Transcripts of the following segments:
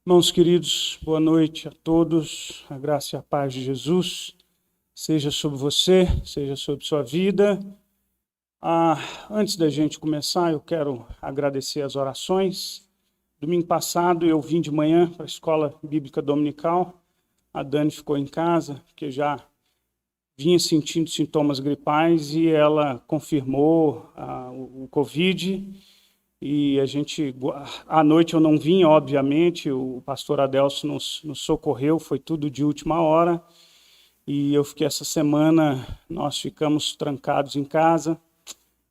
Irmãos queridos, boa noite a todos. A graça e a paz de Jesus seja sobre você, seja sobre sua vida. Antes da gente começar, eu quero agradecer as orações. Domingo passado eu vim de manhã para a Escola Bíblica Dominical. A Dani ficou em casa, porque já vinha sentindo sintomas gripais e ela confirmou o Covid. E à noite eu não vim, obviamente, o pastor Adelso nos socorreu, foi tudo de última hora. E eu fiquei essa semana, nós ficamos trancados em casa,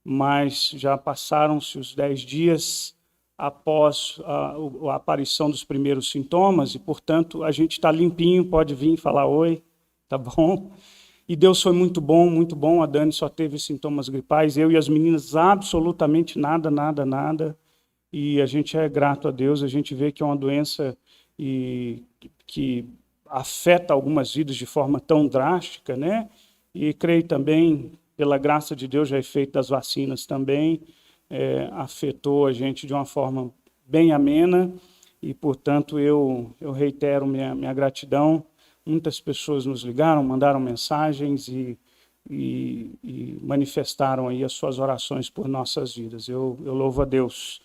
mas já passaram-se os 10 dias após a aparição dos primeiros sintomas, e, portanto, a gente está limpinho, pode vir falar oi, tá bom? E Deus foi muito bom, a Dani só teve sintomas gripais, eu e as meninas absolutamente nada. E a gente é grato a Deus, a gente vê que é uma doença que afeta algumas vidas de forma tão drástica, né? E creio também, pela graça de Deus, já efeito das vacinas também, afetou a gente de uma forma bem amena, e, portanto, eu reitero minha gratidão. Muitas pessoas nos ligaram, mandaram mensagens e manifestaram aí as suas orações por nossas vidas. Eu louvo a Deus.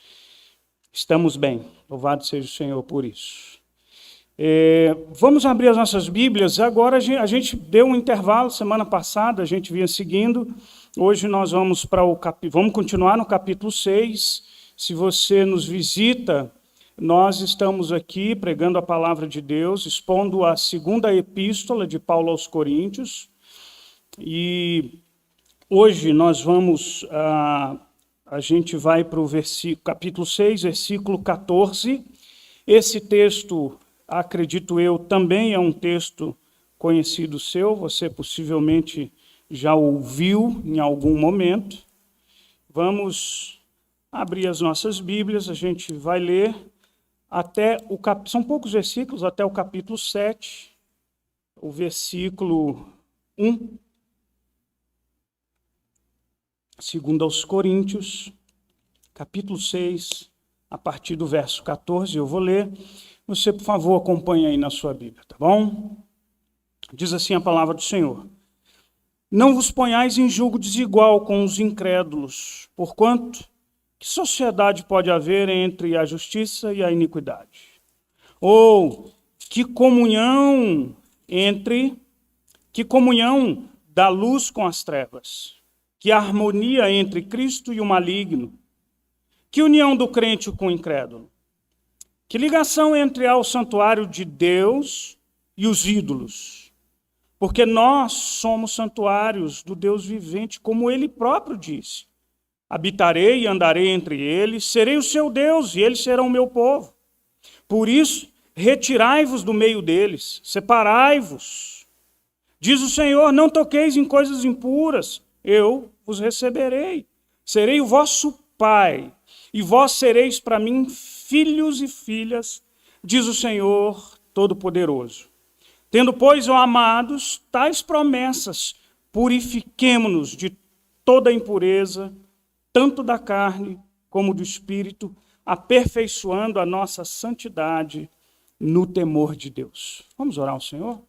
Estamos bem, louvado seja o Senhor por isso. Vamos abrir as nossas Bíblias. Agora a gente deu um intervalo, semana passada a gente vinha seguindo. Hoje nós vamos vamos continuar no capítulo 6. Se você nos visita, nós estamos aqui pregando a palavra de Deus, expondo a segunda epístola de Paulo aos Coríntios. E hoje nós vamos... A gente vai para o capítulo 6, versículo 14. Esse texto, acredito eu, também é um texto conhecido seu, você possivelmente já ouviu em algum momento. Vamos abrir as nossas Bíblias, a gente vai ler são poucos versículos, até o capítulo 7, o versículo 1. Segundo aos Coríntios, capítulo 6, a partir do verso 14, eu vou ler. Você, por favor, acompanhe aí na sua Bíblia, tá bom? Diz assim a palavra do Senhor. Não vos ponhais em julgo desigual com os incrédulos, porquanto que sociedade pode haver entre a justiça e a iniquidade? Ou que comunhão da luz com as trevas? Que harmonia entre Cristo e o maligno? Que união do crente com o incrédulo? Que ligação entre ao santuário de Deus e os ídolos? Porque nós somos santuários do Deus vivente, como ele próprio disse. Habitarei e andarei entre eles, serei o seu Deus e eles serão o meu povo. Por isso, retirai-vos do meio deles, separai-vos. Diz o Senhor, não toqueis em coisas impuras, eu vos receberei. Serei o vosso Pai, e vós sereis para mim filhos e filhas, diz o Senhor Todo-Poderoso. Tendo, pois, ó amados, tais promessas, purifiquemo-nos de toda impureza, tanto da carne como do espírito, aperfeiçoando a nossa santidade no temor de Deus. Vamos orar ao Senhor?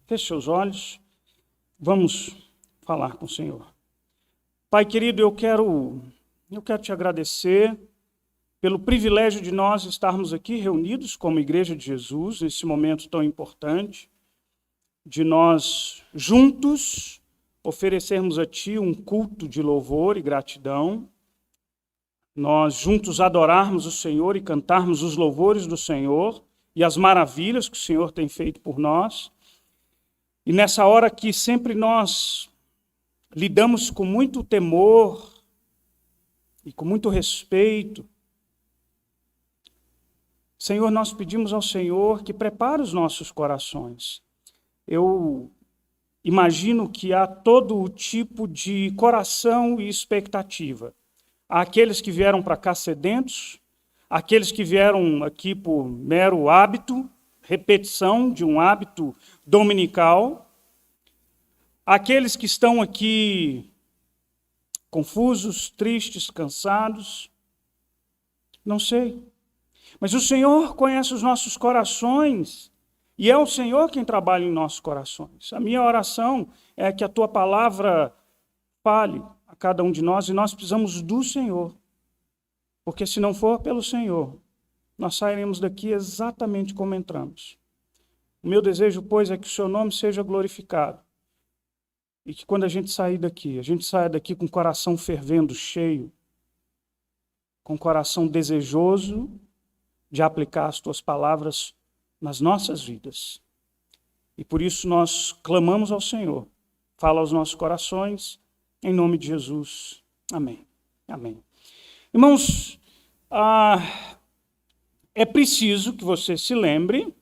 Feche seus olhos. Vamos falar com o Senhor. Pai querido, eu quero te agradecer pelo privilégio de nós estarmos aqui reunidos como Igreja de Jesus, nesse momento tão importante, de nós juntos oferecermos a Ti um culto de louvor e gratidão, nós juntos adorarmos o Senhor e cantarmos os louvores do Senhor e as maravilhas que o Senhor tem feito por nós. E nessa hora que sempre nós lidamos com muito temor e com muito respeito, Senhor, nós pedimos ao Senhor que prepare os nossos corações. Eu imagino que há todo o tipo de coração e expectativa. Há aqueles que vieram para cá sedentos, aqueles que vieram aqui por mero hábito, repetição de um hábito dominical, aqueles que estão aqui confusos, tristes, cansados, não sei. Mas o Senhor conhece os nossos corações e é o Senhor quem trabalha em nossos corações. A minha oração é que a tua palavra fale a cada um de nós e nós precisamos do Senhor. Porque se não for pelo Senhor, nós sairemos daqui exatamente como entramos. O meu desejo, pois, é que o seu nome seja glorificado. E que quando a gente sair daqui, a gente saia daqui com o coração fervendo, cheio, com o coração desejoso de aplicar as tuas palavras nas nossas vidas. E por isso nós clamamos ao Senhor. Fala aos nossos corações, em nome de Jesus. Amém. Amém. Irmãos, é preciso que você se lembre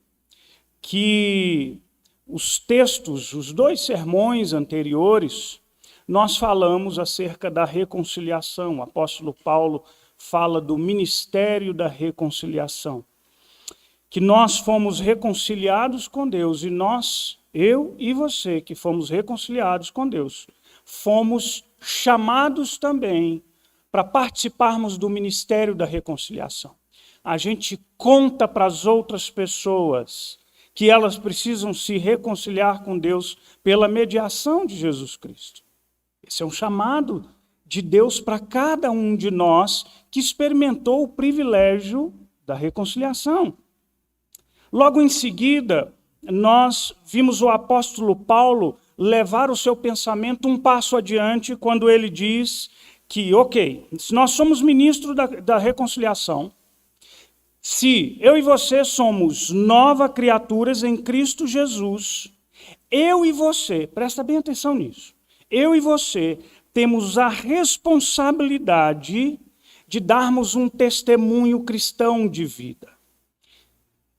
que os textos, os 2 sermões anteriores, nós falamos acerca da reconciliação. O apóstolo Paulo fala do ministério da reconciliação. Que nós fomos reconciliados com Deus e nós, eu e você que fomos reconciliados com Deus, fomos chamados também para participarmos do ministério da reconciliação. A gente conta para as outras pessoas que elas precisam se reconciliar com Deus pela mediação de Jesus Cristo. Esse é um chamado de Deus para cada um de nós que experimentou o privilégio da reconciliação. Logo em seguida, nós vimos o apóstolo Paulo levar o seu pensamento um passo adiante quando ele diz que, se nós somos ministros da reconciliação, se eu e você somos novas criaturas em Cristo Jesus, eu e você, presta bem atenção nisso, eu e você temos a responsabilidade de darmos um testemunho cristão de vida.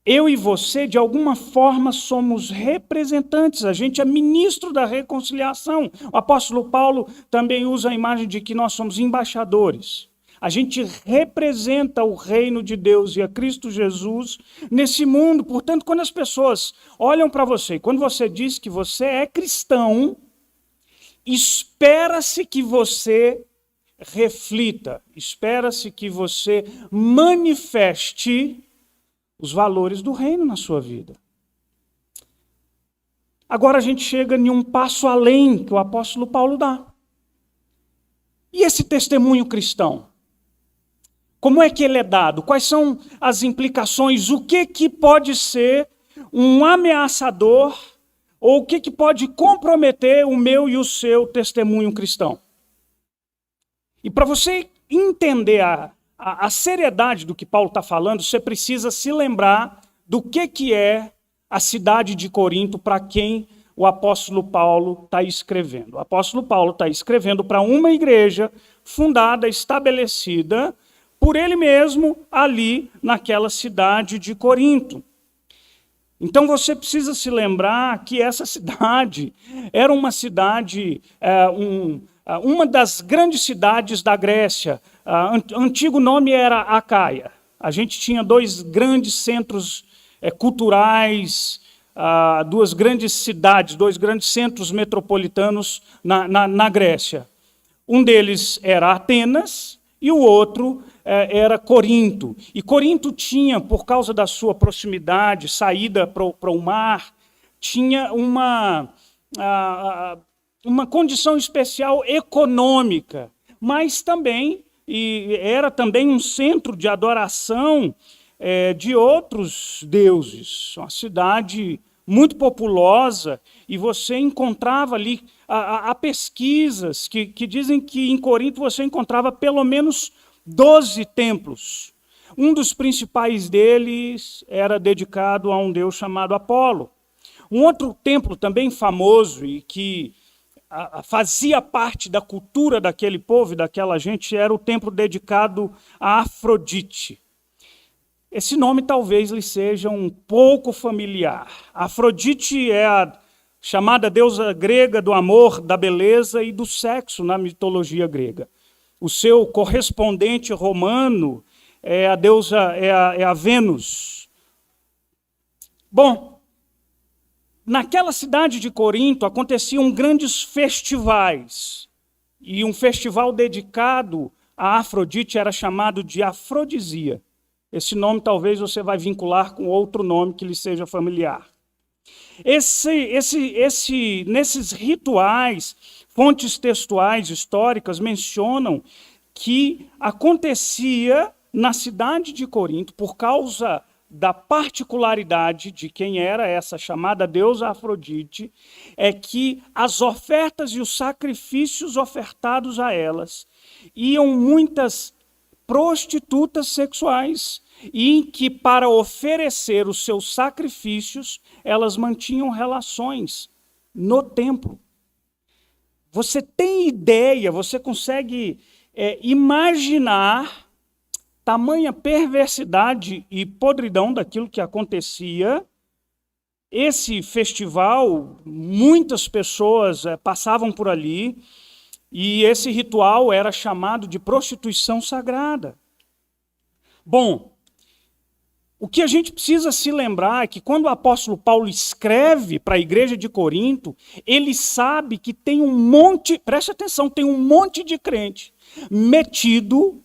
Eu e você, de alguma forma, somos representantes, a gente é ministro da reconciliação. O apóstolo Paulo também usa a imagem de que nós somos embaixadores. A gente representa o reino de Deus e a Cristo Jesus nesse mundo. Portanto, quando as pessoas olham para você, quando você diz que você é cristão, espera-se que você reflita, espera-se que você manifeste os valores do reino na sua vida. Agora a gente chega em um passo além que o apóstolo Paulo dá. E esse testemunho cristão? Como é que ele é dado? Quais são as implicações? O que pode ser um ameaçador ou o que pode comprometer o meu e o seu testemunho cristão? E para você entender a seriedade do que Paulo está falando, você precisa se lembrar do que é a cidade de Corinto para quem o apóstolo Paulo está escrevendo. O apóstolo Paulo está escrevendo para uma igreja fundada, estabelecida por ele mesmo ali naquela cidade de Corinto. Então você precisa se lembrar que essa cidade era uma cidade, uma das grandes cidades da Grécia. O antigo nome era Acaia. A gente tinha 2 grandes centros culturais, 2 grandes cidades, 2 grandes centros metropolitanos na Grécia. Um deles era Atenas e o outro era Corinto. E Corinto tinha, por causa da sua proximidade, saída para o mar, tinha uma condição especial econômica, mas também, e era também um centro de adoração de outros deuses. Uma cidade muito populosa, e você encontrava ali, há pesquisas que dizem que em Corinto você encontrava pelo menos 12 templos. Um dos principais deles era dedicado a um deus chamado Apolo. Um outro templo também famoso e que fazia parte da cultura daquele povo e daquela gente era o templo dedicado a Afrodite. Esse nome talvez lhe seja um pouco familiar. Afrodite é a chamada deusa grega do amor, da beleza e do sexo na mitologia grega. O seu correspondente romano é a deusa, é a Vênus. Bom, naquela cidade de Corinto aconteciam grandes festivais. E um festival dedicado a Afrodite era chamado de Afrodisia. Esse nome talvez você vai vincular com outro nome que lhe seja familiar. Nesses rituais, fontes textuais históricas mencionam que acontecia na cidade de Corinto, por causa da particularidade de quem era essa chamada deusa Afrodite, é que as ofertas e os sacrifícios ofertados a elas iam muitas prostitutas sexuais, e em que, para oferecer os seus sacrifícios, elas mantinham relações no templo. Você tem ideia, você consegue imaginar tamanha perversidade e podridão daquilo que acontecia. Esse festival, muitas pessoas passavam por ali, e esse ritual era chamado de prostituição sagrada. Bom, o que a gente precisa se lembrar é que quando o apóstolo Paulo escreve para a igreja de Corinto, ele sabe que tem um monte, preste atenção, tem um monte de crente metido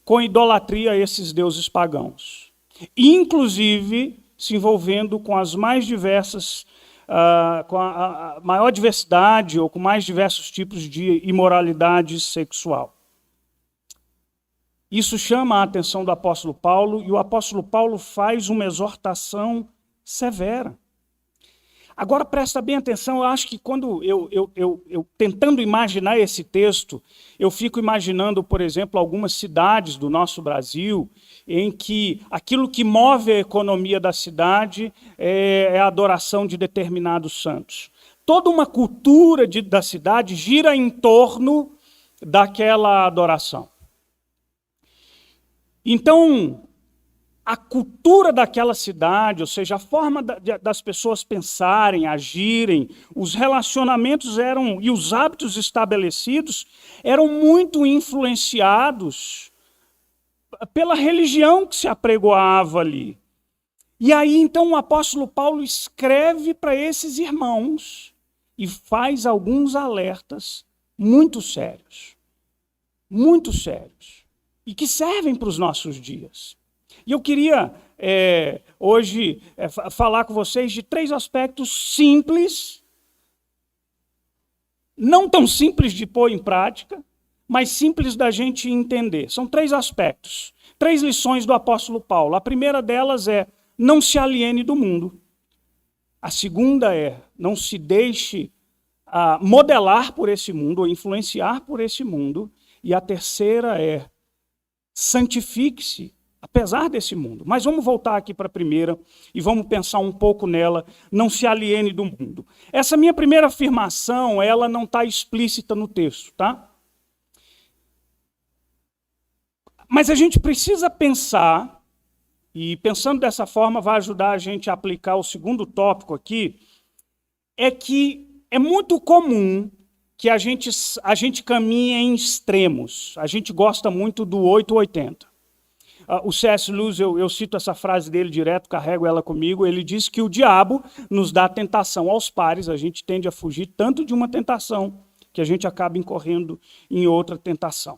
com idolatria a esses deuses pagãos, inclusive se envolvendo com as mais diversas, com a maior diversidade ou com mais diversos tipos de imoralidade sexual. Isso chama a atenção do apóstolo Paulo, e o apóstolo Paulo faz uma exortação severa. Agora, presta bem atenção, eu acho que quando eu tentando imaginar esse texto, eu fico imaginando, por exemplo, algumas cidades do nosso Brasil, em que aquilo que move a economia da cidade é a adoração de determinados santos. Toda uma cultura da cidade gira em torno daquela adoração. Então, a cultura daquela cidade, ou seja, a forma das pessoas pensarem, agirem, os relacionamentos e os hábitos estabelecidos eram muito influenciados pela religião que se apregoava ali. E aí, então, o apóstolo Paulo escreve para esses irmãos e faz alguns alertas muito sérios, e que servem para os nossos dias. E eu queria hoje falar com vocês de 3 aspectos simples, não tão simples de pôr em prática, mas simples da gente entender. São 3 aspectos, 3 lições do apóstolo Paulo. A primeira delas é: não se aliene do mundo. A segunda é: não se deixe modelar por esse mundo ou influenciar por esse mundo. E a terceira é: santifique-se, apesar desse mundo. Mas vamos voltar aqui para a primeira e vamos pensar um pouco nela. Não se aliene do mundo. Essa minha primeira afirmação, ela não está explícita no texto, tá? Mas a gente precisa pensar, e pensando dessa forma vai ajudar a gente a aplicar o segundo tópico aqui, é que é muito comum que a gente caminha em extremos. A gente gosta muito do 880. O C.S. Lewis, eu cito essa frase dele direto, carrego ela comigo, ele diz que o diabo nos dá tentação aos pares, a gente tende a fugir tanto de uma tentação que a gente acaba incorrendo em outra tentação.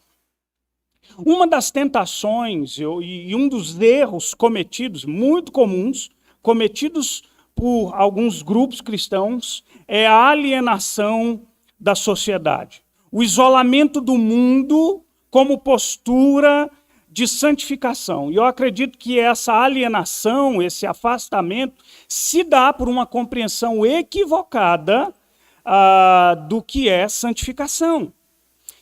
Uma das tentações e um dos erros cometidos, muito comuns, cometidos por alguns grupos cristãos, é a alienação da sociedade. O isolamento do mundo como postura de santificação. E eu acredito que essa alienação, esse afastamento, se dá por uma compreensão equivocada do que é santificação.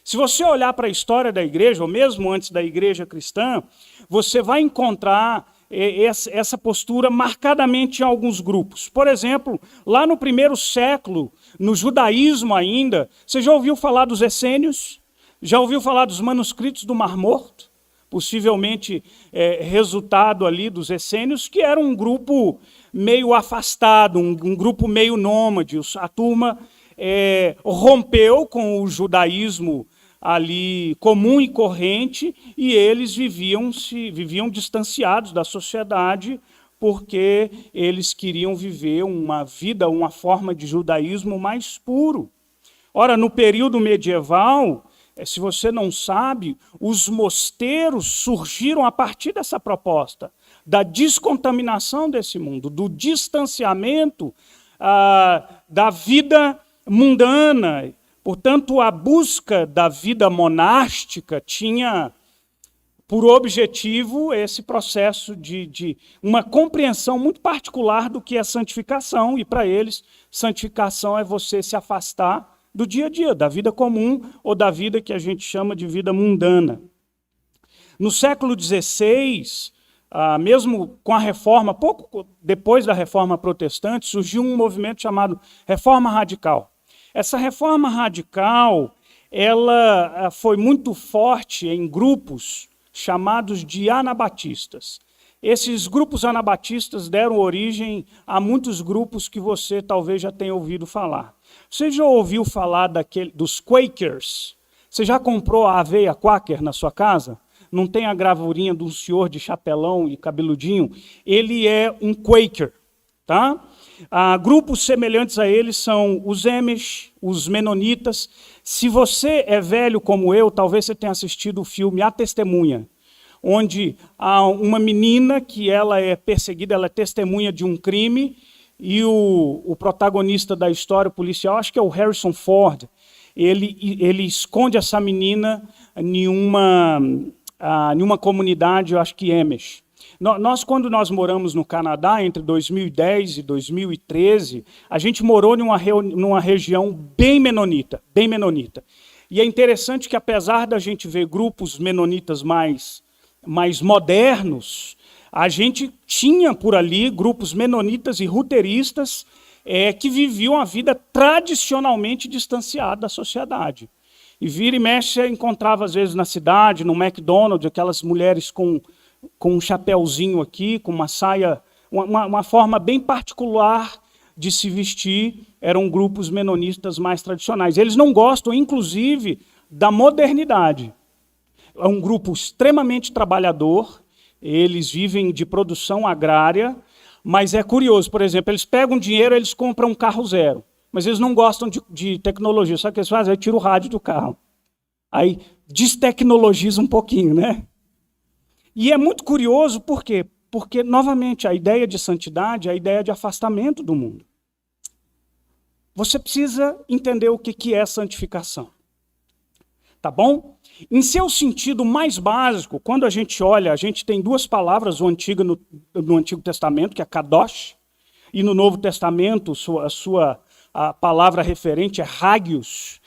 Se você olhar para a história da igreja, ou mesmo antes da igreja cristã, você vai encontrar essa postura marcadamente em alguns grupos. Por exemplo, lá no 1º século, no judaísmo ainda, você já ouviu falar dos essênios? Já ouviu falar dos manuscritos do Mar Morto? Possivelmente resultado ali dos essênios, que era um grupo meio afastado, um grupo meio nômade. A turma rompeu com o judaísmo ali comum e corrente, e eles viviam distanciados da sociedade, porque eles queriam viver uma vida, uma forma de judaísmo mais puro. Ora, no período medieval, se você não sabe, os mosteiros surgiram a partir dessa proposta, da descontaminação desse mundo, do distanciamento da vida mundana. Portanto, a busca da vida monástica tinha por objetivo esse processo de uma compreensão muito particular do que é santificação, e para eles, santificação é você se afastar do dia a dia, da vida comum ou da vida que a gente chama de vida mundana. No século XVI, mesmo com a reforma, pouco depois da reforma protestante, surgiu um movimento chamado Reforma Radical. Essa reforma radical, ela foi muito forte em grupos chamados de anabatistas. Esses grupos anabatistas deram origem a muitos grupos que você talvez já tenha ouvido falar. Você já ouviu falar dos Quakers? Você já comprou a aveia Quaker na sua casa? Não tem a gravurinha de um senhor de chapelão e cabeludinho? Ele é um Quaker, tá? Grupos semelhantes a eles são os Amish, os Menonitas. Se você é velho como eu, talvez você tenha assistido o filme A Testemunha, onde há uma menina que ela é perseguida, ela é testemunha de um crime, e o protagonista da história, o policial, acho que é o Harrison Ford, ele esconde essa menina em uma comunidade, eu acho que Amish. Quando nós moramos no Canadá, entre 2010 e 2013, a gente morou numa região bem menonita. E é interessante que, apesar da gente ver grupos menonitas mais modernos, a gente tinha por ali grupos menonitas e ruteiristas que viviam a vida tradicionalmente distanciada da sociedade. E vira e mexe, você encontrava, às vezes, na cidade, no McDonald's, aquelas mulheres com um chapéuzinho aqui, com uma saia, uma forma bem particular de se vestir, eram grupos menonistas mais tradicionais. Eles não gostam, inclusive, da modernidade. É um grupo extremamente trabalhador, eles vivem de produção agrária, mas é curioso, por exemplo, eles pegam dinheiro, eles compram um carro zero, mas eles não gostam de tecnologia. Sabe o que eles fazem? Aí tira o rádio do carro. Aí destecnologiza um pouquinho, né? E é muito curioso, por quê? Porque, novamente, a ideia de santidade é a ideia de afastamento do mundo. Você precisa entender o que é santificação. Tá bom? Em seu sentido mais básico, quando a gente olha, a gente tem duas palavras no Antigo Testamento, que é kadosh, e no Novo Testamento, a palavra referente é hagios.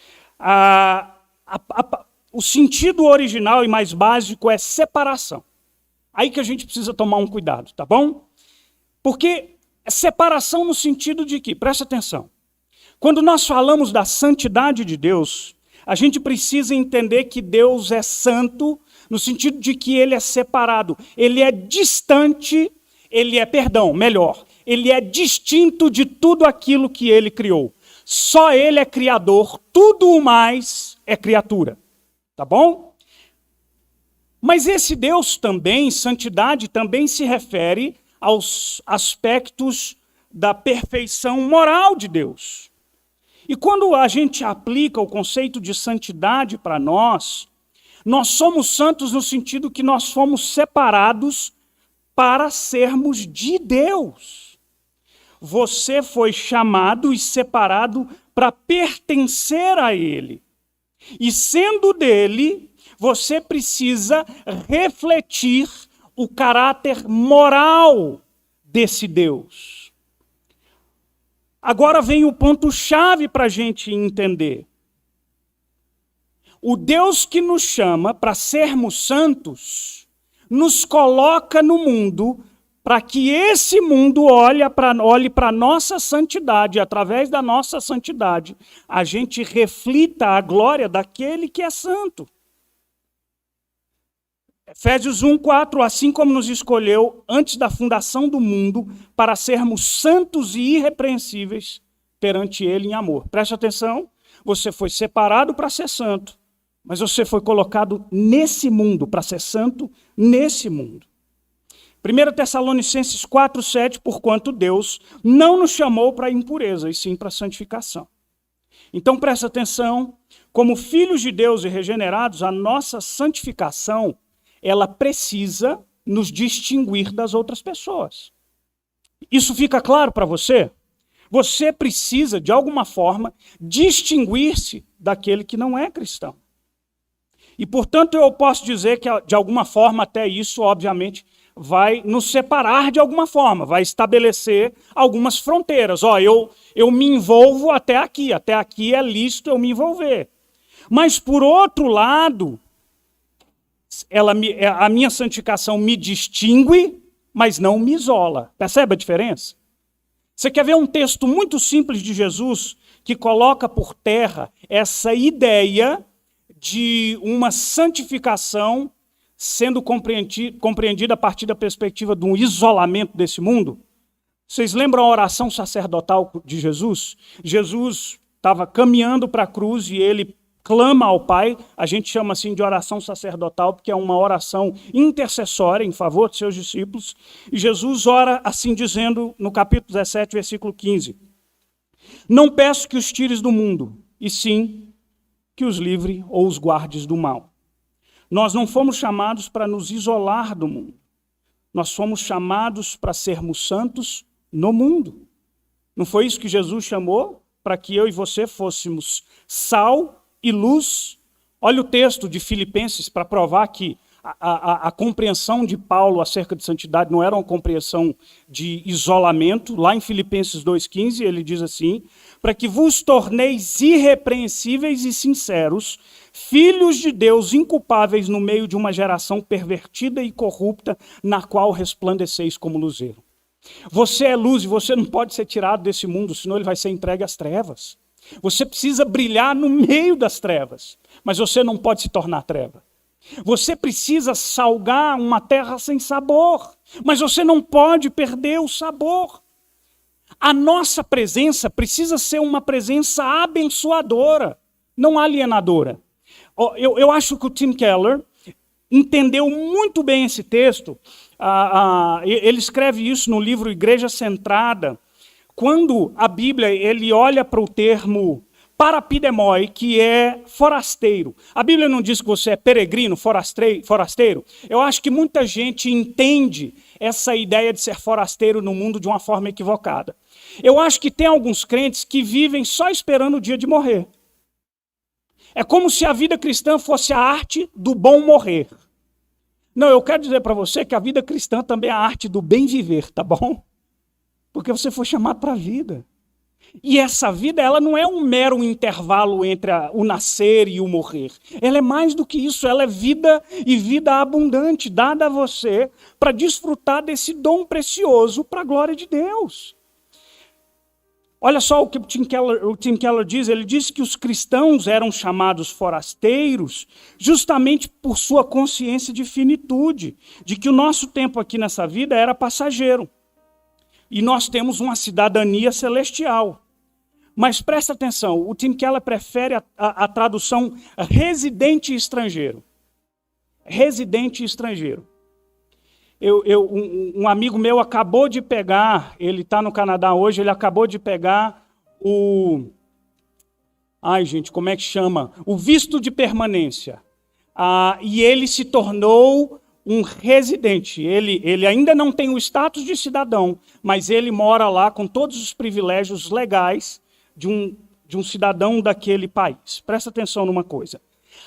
O sentido original e mais básico é separação. Aí que a gente precisa tomar um cuidado, tá bom? Porque é separação no sentido de que, presta atenção, quando nós falamos da santidade de Deus, a gente precisa entender que Deus é santo, no sentido de que ele é separado, ele é distante, ele é distinto de tudo aquilo que ele criou. Só ele é criador, tudo o mais é criatura. Tá bom? Mas esse Deus também, santidade, também se refere aos aspectos da perfeição moral de Deus. E quando a gente aplica o conceito de santidade para nós somos santos no sentido que nós fomos separados para sermos de Deus. Você foi chamado e separado para pertencer a Ele. E sendo dele, você precisa refletir o caráter moral desse Deus. Agora vem o ponto-chave para a gente entender. O Deus que nos chama para sermos santos, nos coloca no mundo para que esse mundo olhe para a nossa santidade, e através da nossa santidade, a gente reflita a glória daquele que é santo. Efésios 1:4, assim como nos escolheu antes da fundação do mundo para sermos santos e irrepreensíveis perante ele em amor. Preste atenção, você foi separado para ser santo, mas você foi colocado nesse mundo, para ser santo nesse mundo. 1 Tessalonicenses 4:7, porquanto Deus não nos chamou para impureza, e sim para santificação. Então presta atenção, Como filhos de Deus e regenerados, a nossa santificação, ela precisa nos distinguir das outras pessoas. Isso fica claro para você? Você precisa, de alguma forma, distinguir-se daquele que não é cristão. E, portanto, eu posso dizer que, de alguma forma, até isso, obviamente, vai nos separar de alguma forma, vai estabelecer algumas fronteiras. Eu me envolvo até aqui é lícito eu me envolver. Mas, por outro lado, a minha santificação me distingue, mas não me isola. Percebe a diferença? Você quer ver um texto muito simples de Jesus que coloca por terra essa ideia de uma santificação sendo compreendida a partir da perspectiva de um isolamento desse mundo? Vocês lembram a oração sacerdotal de Jesus? Jesus estava caminhando para a cruz e ele clama ao Pai. A gente chama assim de oração sacerdotal porque é uma oração intercessória em favor de seus discípulos. E Jesus ora assim dizendo no capítulo 17, versículo 15: não peço que os tires do mundo, e sim que os livre ou os guardes do mal. Nós não fomos chamados para nos isolar do mundo. Nós fomos chamados para sermos santos no mundo. Não foi isso que Jesus chamou? Para que eu e você fôssemos sal e luz. Olha o texto de Filipenses para provar que a compreensão de Paulo acerca de santidade não era uma compreensão de isolamento. Lá em Filipenses 2,15 ele diz assim: para que vos torneis irrepreensíveis e sinceros, filhos de Deus inculpáveis no meio de uma geração pervertida e corrupta, na qual resplandeceis como luzeiro. Você é luz e você não pode ser tirado desse mundo, senão ele vai ser entregue às trevas. Você precisa brilhar no meio das trevas, mas você não pode se tornar treva. Você precisa salgar uma terra sem sabor, mas você não pode perder o sabor. A nossa presença precisa ser uma presença abençoadora, não alienadora. Eu acho que o Tim Keller entendeu muito bem esse texto. Ele escreve isso no livro Igreja Centrada, quando a Bíblia ele olha para o termo parapidemoi, que é forasteiro. A Bíblia não diz que você é peregrino, forasteiro. Eu acho que muita gente entende essa ideia de ser forasteiro no mundo de uma forma equivocada. Eu acho que tem alguns crentes que vivem só esperando o dia de morrer. É como se a vida cristã fosse a arte do bom morrer. Não, eu quero dizer para você que a vida cristã também é a arte do bem viver, tá bom? Porque você foi chamado para a vida. E essa vida, ela não é um mero intervalo entre o nascer e o morrer. Ela é mais do que isso, ela é vida e vida abundante, dada a você para desfrutar desse dom precioso para a glória de Deus. Olha só o que o Tim Keller diz, ele diz que os cristãos eram chamados forasteiros justamente por sua consciência de finitude, de que o nosso tempo aqui nessa vida era passageiro. E nós temos uma cidadania celestial. Mas presta atenção, o Tim Keller prefere a tradução residente estrangeiro. Residente estrangeiro. Um amigo meu acabou de pegar, ele está no Canadá hoje, ele acabou de pegar o... Ai, gente, como é que chama? O visto de permanência. E ele se tornou um residente. Ele ainda não tem o status de cidadão, mas ele mora lá com todos os privilégios legais de um cidadão daquele país. Presta atenção numa coisa.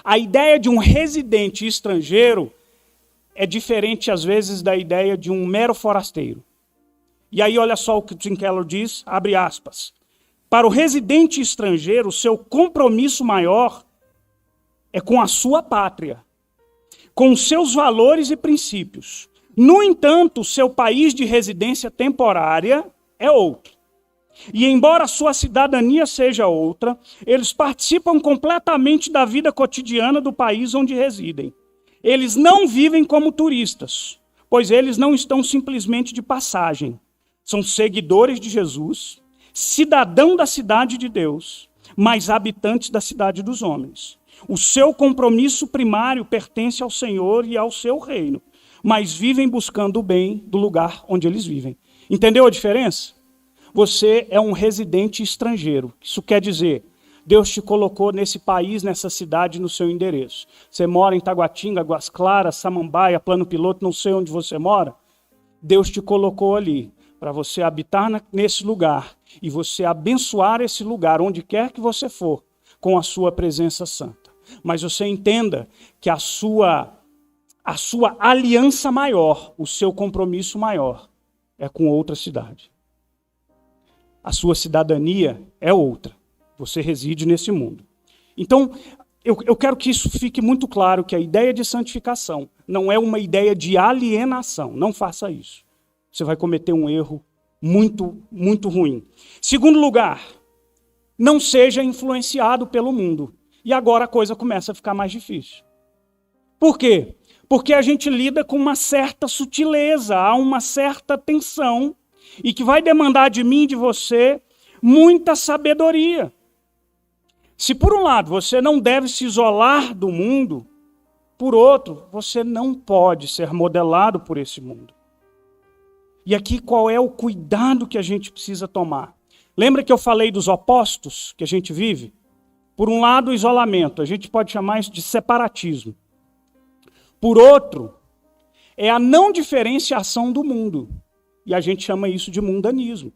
A ideia de um residente estrangeiro é diferente, às vezes, da ideia de um mero forasteiro. E aí, olha só o que o Tim Keller diz, abre aspas. Para o residente estrangeiro, seu compromisso maior é com a sua pátria, com os seus valores e princípios. No entanto, seu país de residência temporária é outro. E embora sua cidadania seja outra, eles participam completamente da vida cotidiana do país onde residem. Eles não vivem como turistas, pois eles não estão simplesmente de passagem. São seguidores de Jesus, cidadão da cidade de Deus, mas habitantes da cidade dos homens. O seu compromisso primário pertence ao Senhor e ao seu reino, mas vivem buscando o bem do lugar onde eles vivem. Entendeu a diferença? Você é um residente estrangeiro. Isso quer dizer, Deus te colocou nesse país, nessa cidade, no seu endereço. Você mora em Taguatinga, Águas Claras, Samambaia, Plano Piloto, não sei onde você mora. Deus te colocou ali para você habitar nesse lugar e você abençoar esse lugar, onde quer que você for, com a sua presença santa. Mas você entenda que a sua aliança maior, o seu compromisso maior, é com outra cidade. A sua cidadania é outra. Você reside nesse mundo. Então, eu quero que isso fique muito claro, que a ideia de santificação não é uma ideia de alienação. Não faça isso. Você vai cometer um erro muito, muito ruim. Segundo lugar, não seja influenciado pelo mundo. E agora a coisa começa a ficar mais difícil. Por quê? Porque a gente lida com uma certa sutileza, há uma certa tensão, e que vai demandar de mim e de você muita sabedoria. Se por um lado você não deve se isolar do mundo, por outro, você não pode ser modelado por esse mundo. E aqui qual é o cuidado que a gente precisa tomar? Lembra que eu falei dos opostos que a gente vive? Por um lado, o isolamento, a gente pode chamar isso de separatismo. Por outro, é a não diferenciação do mundo. E a gente chama isso de mundanismo.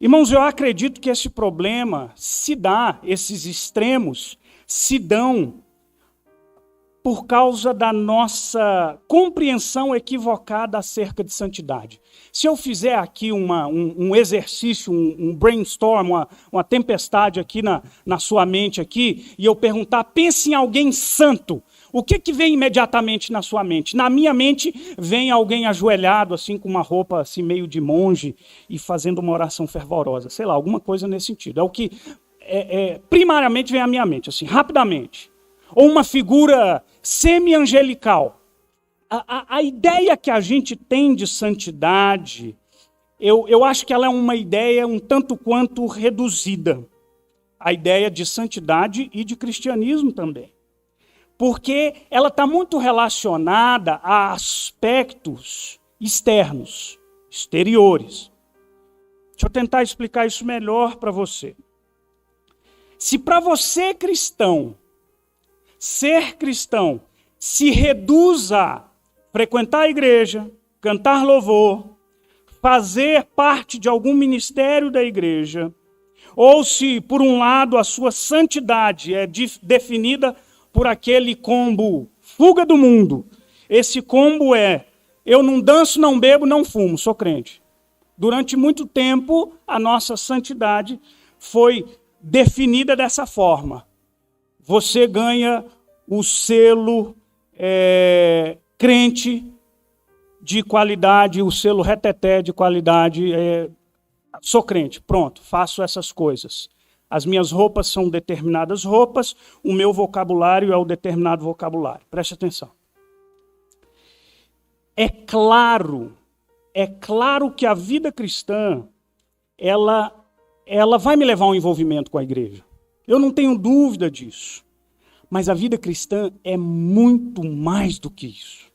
Irmãos, eu acredito que esse problema se dá, esses extremos se dão por causa da nossa compreensão equivocada acerca de santidade. Se eu fizer aqui um exercício, um brainstorm, uma tempestade aqui na sua mente aqui, e eu perguntar, pense em alguém santo, o que vem imediatamente na sua mente? Na minha mente vem alguém ajoelhado, assim, com uma roupa assim, meio de monge, e fazendo uma oração fervorosa. Sei lá, alguma coisa nesse sentido. É o que primariamente vem à minha mente, assim, rapidamente. Ou uma figura semi-angelical. A ideia que a gente tem de santidade, eu acho que ela é uma ideia um tanto quanto reduzida. A ideia de santidade e de cristianismo também. Porque ela está muito relacionada a aspectos externos, exteriores. Deixa eu tentar explicar isso melhor para você. Se para você cristão, ser cristão se reduz a frequentar a igreja, cantar louvor, fazer parte de algum ministério da igreja, ou se, por um lado, a sua santidade é definida por aquele combo fuga do mundo. Esse combo é, eu não danço, não bebo, não fumo, sou crente. Durante muito tempo, a nossa santidade foi definida dessa forma. Você ganha o selo crente de qualidade, o selo reteté de qualidade. Sou crente, pronto, faço essas coisas. As minhas roupas são determinadas roupas, o meu vocabulário é o determinado vocabulário. Preste atenção. É claro que a vida cristã, ela vai me levar a um envolvimento com a igreja. Eu não tenho dúvida disso. Mas a vida cristã é muito mais do que isso.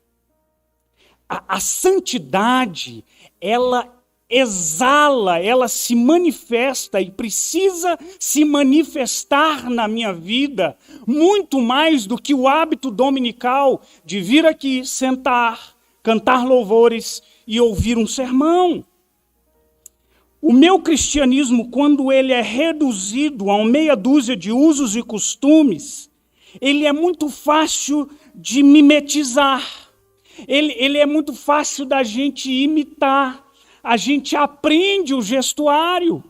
A santidade, ela exala, ela se manifesta e precisa se manifestar na minha vida muito mais do que o hábito dominical de vir aqui, sentar, cantar louvores e ouvir um sermão. O meu cristianismo, quando ele é reduzido a uma meia dúzia de usos e costumes, ele é muito fácil de mimetizar. Ele é muito fácil da gente imitar. A gente aprende o gestuário.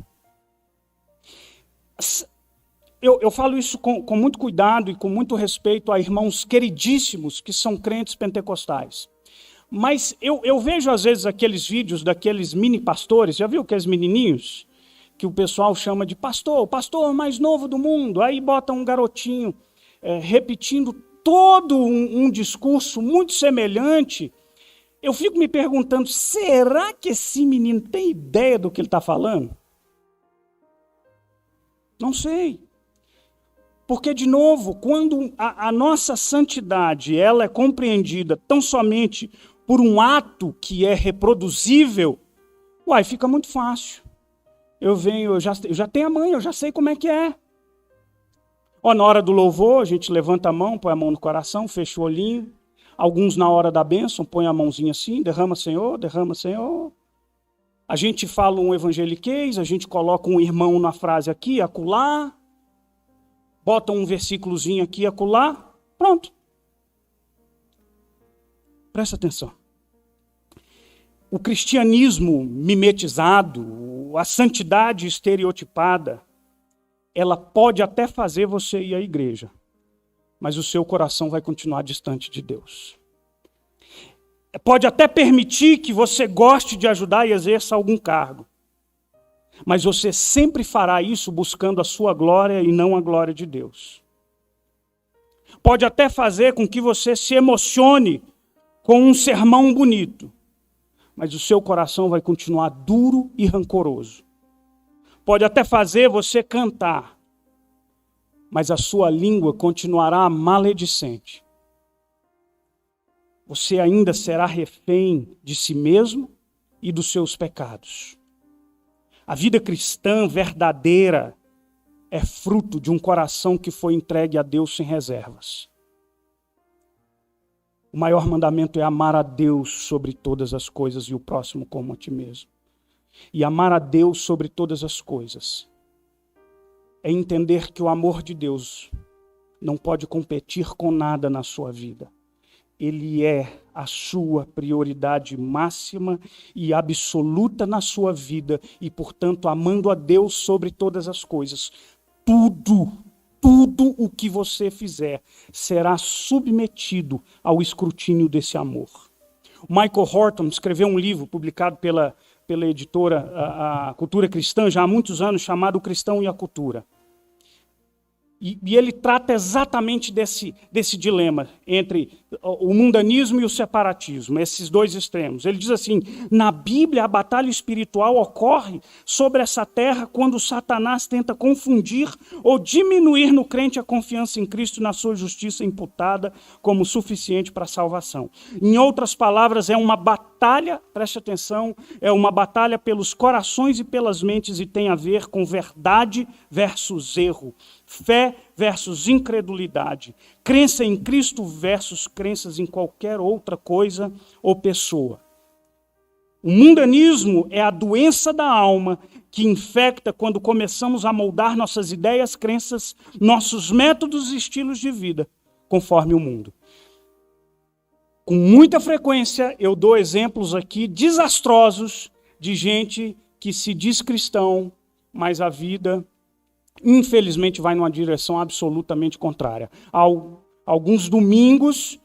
Eu falo isso com muito cuidado e com muito respeito a irmãos queridíssimos que são crentes pentecostais. Mas eu vejo às vezes aqueles vídeos daqueles mini pastores, já viu aqueles menininhos? Que o pessoal chama de pastor, o pastor mais novo do mundo. Aí bota um garotinho repetindo todo um discurso muito semelhante. Eu fico me perguntando, será que esse menino tem ideia do que ele está falando? Não sei. Porque, de novo, quando a nossa santidade ela é compreendida tão somente por um ato que é reproduzível, fica muito fácil. eu já tenho a manha, eu já sei como é que é. Ó, na hora do louvor, a gente levanta a mão, põe a mão no coração, fecha o olhinho. Alguns na hora da bênção, põe a mãozinha assim, derrama Senhor, derrama Senhor. A gente fala um evangeliquez, a gente coloca um irmão na frase aqui, acolá. Bota um versículozinho aqui, acolá. Pronto. Presta atenção. O cristianismo mimetizado, a santidade estereotipada, ela pode até fazer você ir à igreja, mas o seu coração vai continuar distante de Deus. Pode até permitir que você goste de ajudar e exerça algum cargo, mas você sempre fará isso buscando a sua glória e não a glória de Deus. Pode até fazer com que você se emocione com um sermão bonito, mas o seu coração vai continuar duro e rancoroso. Pode até fazer você cantar, mas a sua língua continuará maledicente. Você ainda será refém de si mesmo e dos seus pecados. A vida cristã verdadeira é fruto de um coração que foi entregue a Deus sem reservas. O maior mandamento é amar a Deus sobre todas as coisas e o próximo como a ti mesmo. E amar a Deus sobre todas as coisas é entender que o amor de Deus não pode competir com nada na sua vida. Ele é a sua prioridade máxima e absoluta na sua vida e, portanto, amando a Deus sobre todas as coisas, tudo o que você fizer será submetido ao escrutínio desse amor. O Michael Horton escreveu um livro publicado pela editora a Cultura Cristã já há muitos anos, chamado O Cristão e a Cultura. E ele trata exatamente desse dilema entre o mundanismo e o separatismo, esses dois extremos. Ele diz assim: na Bíblia a batalha espiritual ocorre sobre essa terra quando Satanás tenta confundir ou diminuir no crente a confiança em Cristo e na sua justiça imputada como suficiente para a salvação. Em outras palavras, é uma batalha, preste atenção, é uma batalha pelos corações e pelas mentes e tem a ver com verdade versus erro. Fé versus incredulidade. Crença em Cristo versus crenças em qualquer outra coisa ou pessoa. O mundanismo é a doença da alma que infecta quando começamos a moldar nossas ideias, crenças, nossos métodos e estilos de vida conforme o mundo. Com muita frequência eu dou exemplos aqui desastrosos de gente que se diz cristão, mas a vida infelizmente vai numa direção absolutamente contrária. Alguns domingos,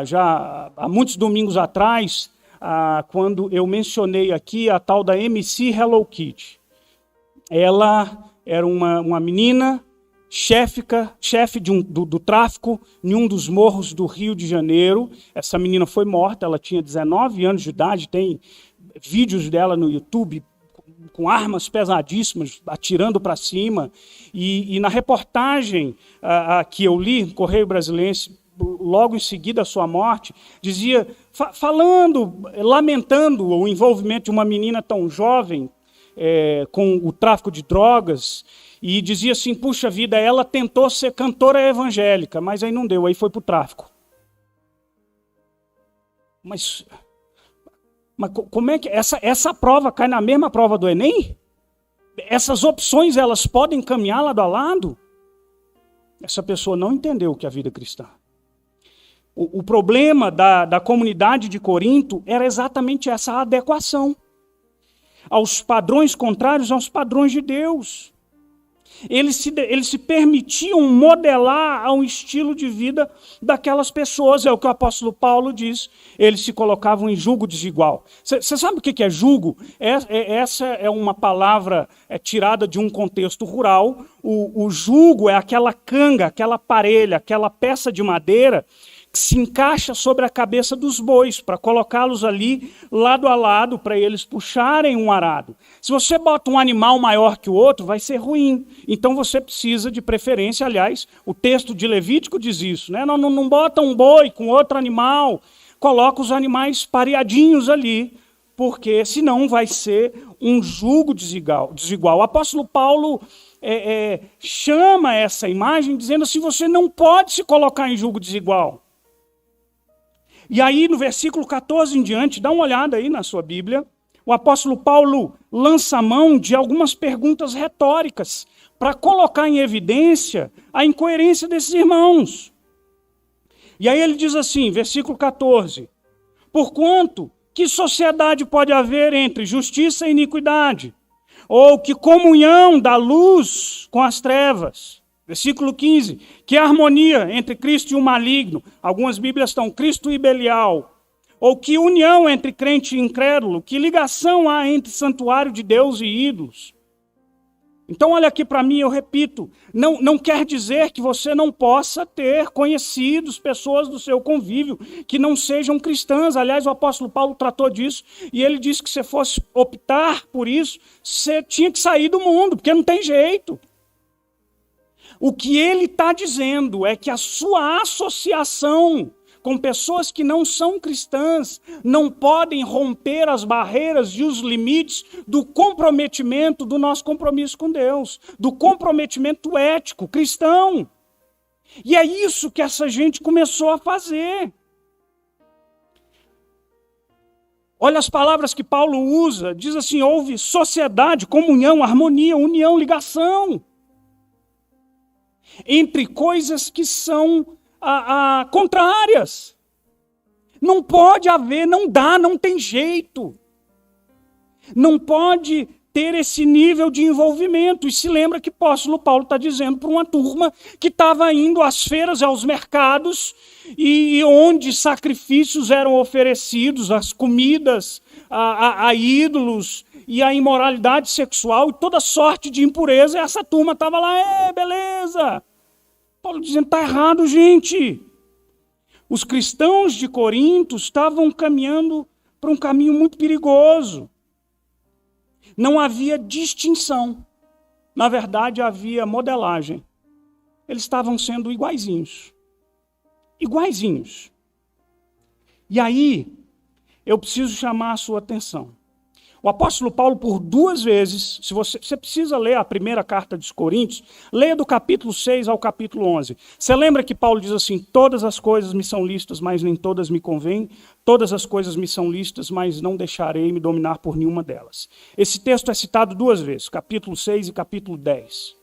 já há muitos domingos atrás, quando eu mencionei aqui a tal da MC Hello Kitty. Ela era uma menina, chefe do tráfico em um dos morros do Rio de Janeiro. Essa menina foi morta, ela tinha 19 anos de idade, tem vídeos dela no YouTube, com armas pesadíssimas, atirando para cima. E na reportagem que eu li, Correio Brasiliense, logo em seguida à sua morte, dizia, lamentando o envolvimento de uma menina tão jovem com o tráfico de drogas, e dizia assim, puxa vida, ela tentou ser cantora evangélica, mas aí não deu, aí foi para o tráfico. Mas como é que essa prova cai na mesma prova do Enem? Essas opções, elas podem caminhar lado a lado? Essa pessoa não entendeu o que é a vida cristã. O problema da comunidade de Corinto era exatamente essa adequação aos padrões contrários aos padrões de Deus. Eles se permitiam modelar ao estilo de vida daquelas pessoas, é o que o apóstolo Paulo diz, eles se colocavam em julgo desigual. Você sabe o que é julgo? Essa é uma palavra tirada de um contexto rural. O julgo é aquela canga, aquela parelha, aquela peça de madeira que se encaixa sobre a cabeça dos bois, para colocá-los ali lado a lado, para eles puxarem um arado. Se você bota um animal maior que o outro, vai ser ruim. Então você precisa de preferência, aliás, o texto de Levítico diz isso, né? Não bota um boi com outro animal, coloca os animais pareadinhos ali, porque senão vai ser um jugo desigual. O apóstolo Paulo chama essa imagem dizendo assim, você não pode se colocar em jugo desigual. E aí no versículo 14 em diante, dá uma olhada aí na sua Bíblia, o apóstolo Paulo lança mão de algumas perguntas retóricas para colocar em evidência a incoerência desses irmãos. E aí ele diz assim, versículo 14, porquanto, que sociedade pode haver entre justiça e iniquidade? Ou que comunhão da luz com as trevas? Versículo 15, que harmonia entre Cristo e o maligno? Algumas Bíblias estão Cristo e Belial. Ou que união entre crente e incrédulo? Que ligação há entre santuário de Deus e ídolos? Então olha aqui para mim, eu repito, não quer dizer que você não possa ter conhecidos, pessoas do seu convívio, que não sejam cristãs. Aliás, o apóstolo Paulo tratou disso, e ele disse que se fosse optar por isso, você tinha que sair do mundo, porque não tem jeito. O que ele está dizendo é que a sua associação com pessoas que não são cristãs, não podem romper as barreiras e os limites do comprometimento, do nosso compromisso com Deus, do comprometimento ético, cristão. E é isso que essa gente começou a fazer. Olha as palavras que Paulo usa, diz assim, houve sociedade, comunhão, harmonia, união, ligação, entre coisas que são contrárias. Não pode haver, não dá, não tem jeito. Não pode ter esse nível de envolvimento. E se lembra que o apóstolo Paulo está dizendo para uma turma que estava indo às feiras, aos mercados, e onde sacrifícios eram oferecidos, as comidas a ídolos e a imoralidade sexual e toda sorte de impureza, e essa turma estava lá, beleza. Paulo dizendo, está errado, gente. Os cristãos de Corinto estavam caminhando para um caminho muito perigoso. Não havia distinção. Na verdade, havia modelagem. Eles estavam sendo iguaizinhos. Iguaizinhos. E aí, eu preciso chamar a sua atenção. O apóstolo Paulo, por 2 vezes, se você precisa ler a primeira carta dos Coríntios, leia do capítulo 6 ao capítulo 11. Você lembra que Paulo diz assim, todas as coisas me são lícitas, mas nem todas me convêm. Todas as coisas me são lícitas, mas não deixarei me dominar por nenhuma delas. Esse texto é citado 2 vezes, capítulo 6 e capítulo 10.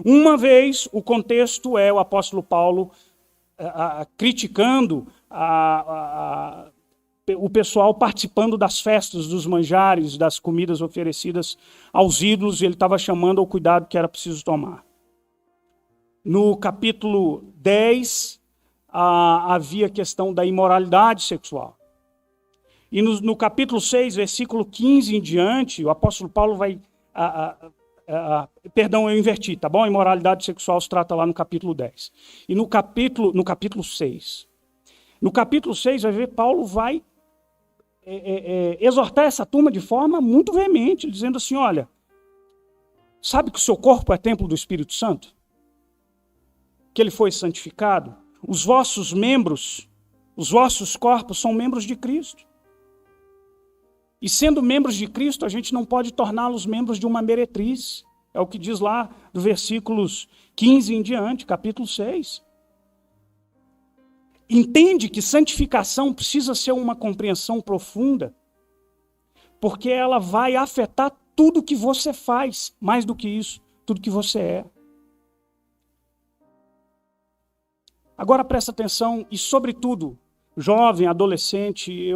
Uma vez, o contexto é o apóstolo Paulo criticando o pessoal participando das festas, dos manjares, das comidas oferecidas aos ídolos, e ele estava chamando ao cuidado que era preciso tomar. No capítulo 10, havia a questão da imoralidade sexual. E no capítulo 6, versículo 15 em diante, o apóstolo Paulo vai... perdão, eu inverti, tá bom? A imoralidade sexual se trata lá no capítulo 10. E no capítulo 6. No capítulo 6, vai ver, Paulo vai exortar essa turma de forma muito veemente, dizendo assim, olha, sabe que o seu corpo é templo do Espírito Santo? Que ele foi santificado? Os vossos membros, os vossos corpos são membros de Cristo. E sendo membros de Cristo, a gente não pode torná-los membros de uma meretriz. É o que diz lá do versículos 15 em diante, capítulo 6. Entende que santificação precisa ser uma compreensão profunda, porque ela vai afetar tudo que você faz, mais do que isso, tudo que você é. Agora presta atenção, e sobretudo, jovem, adolescente,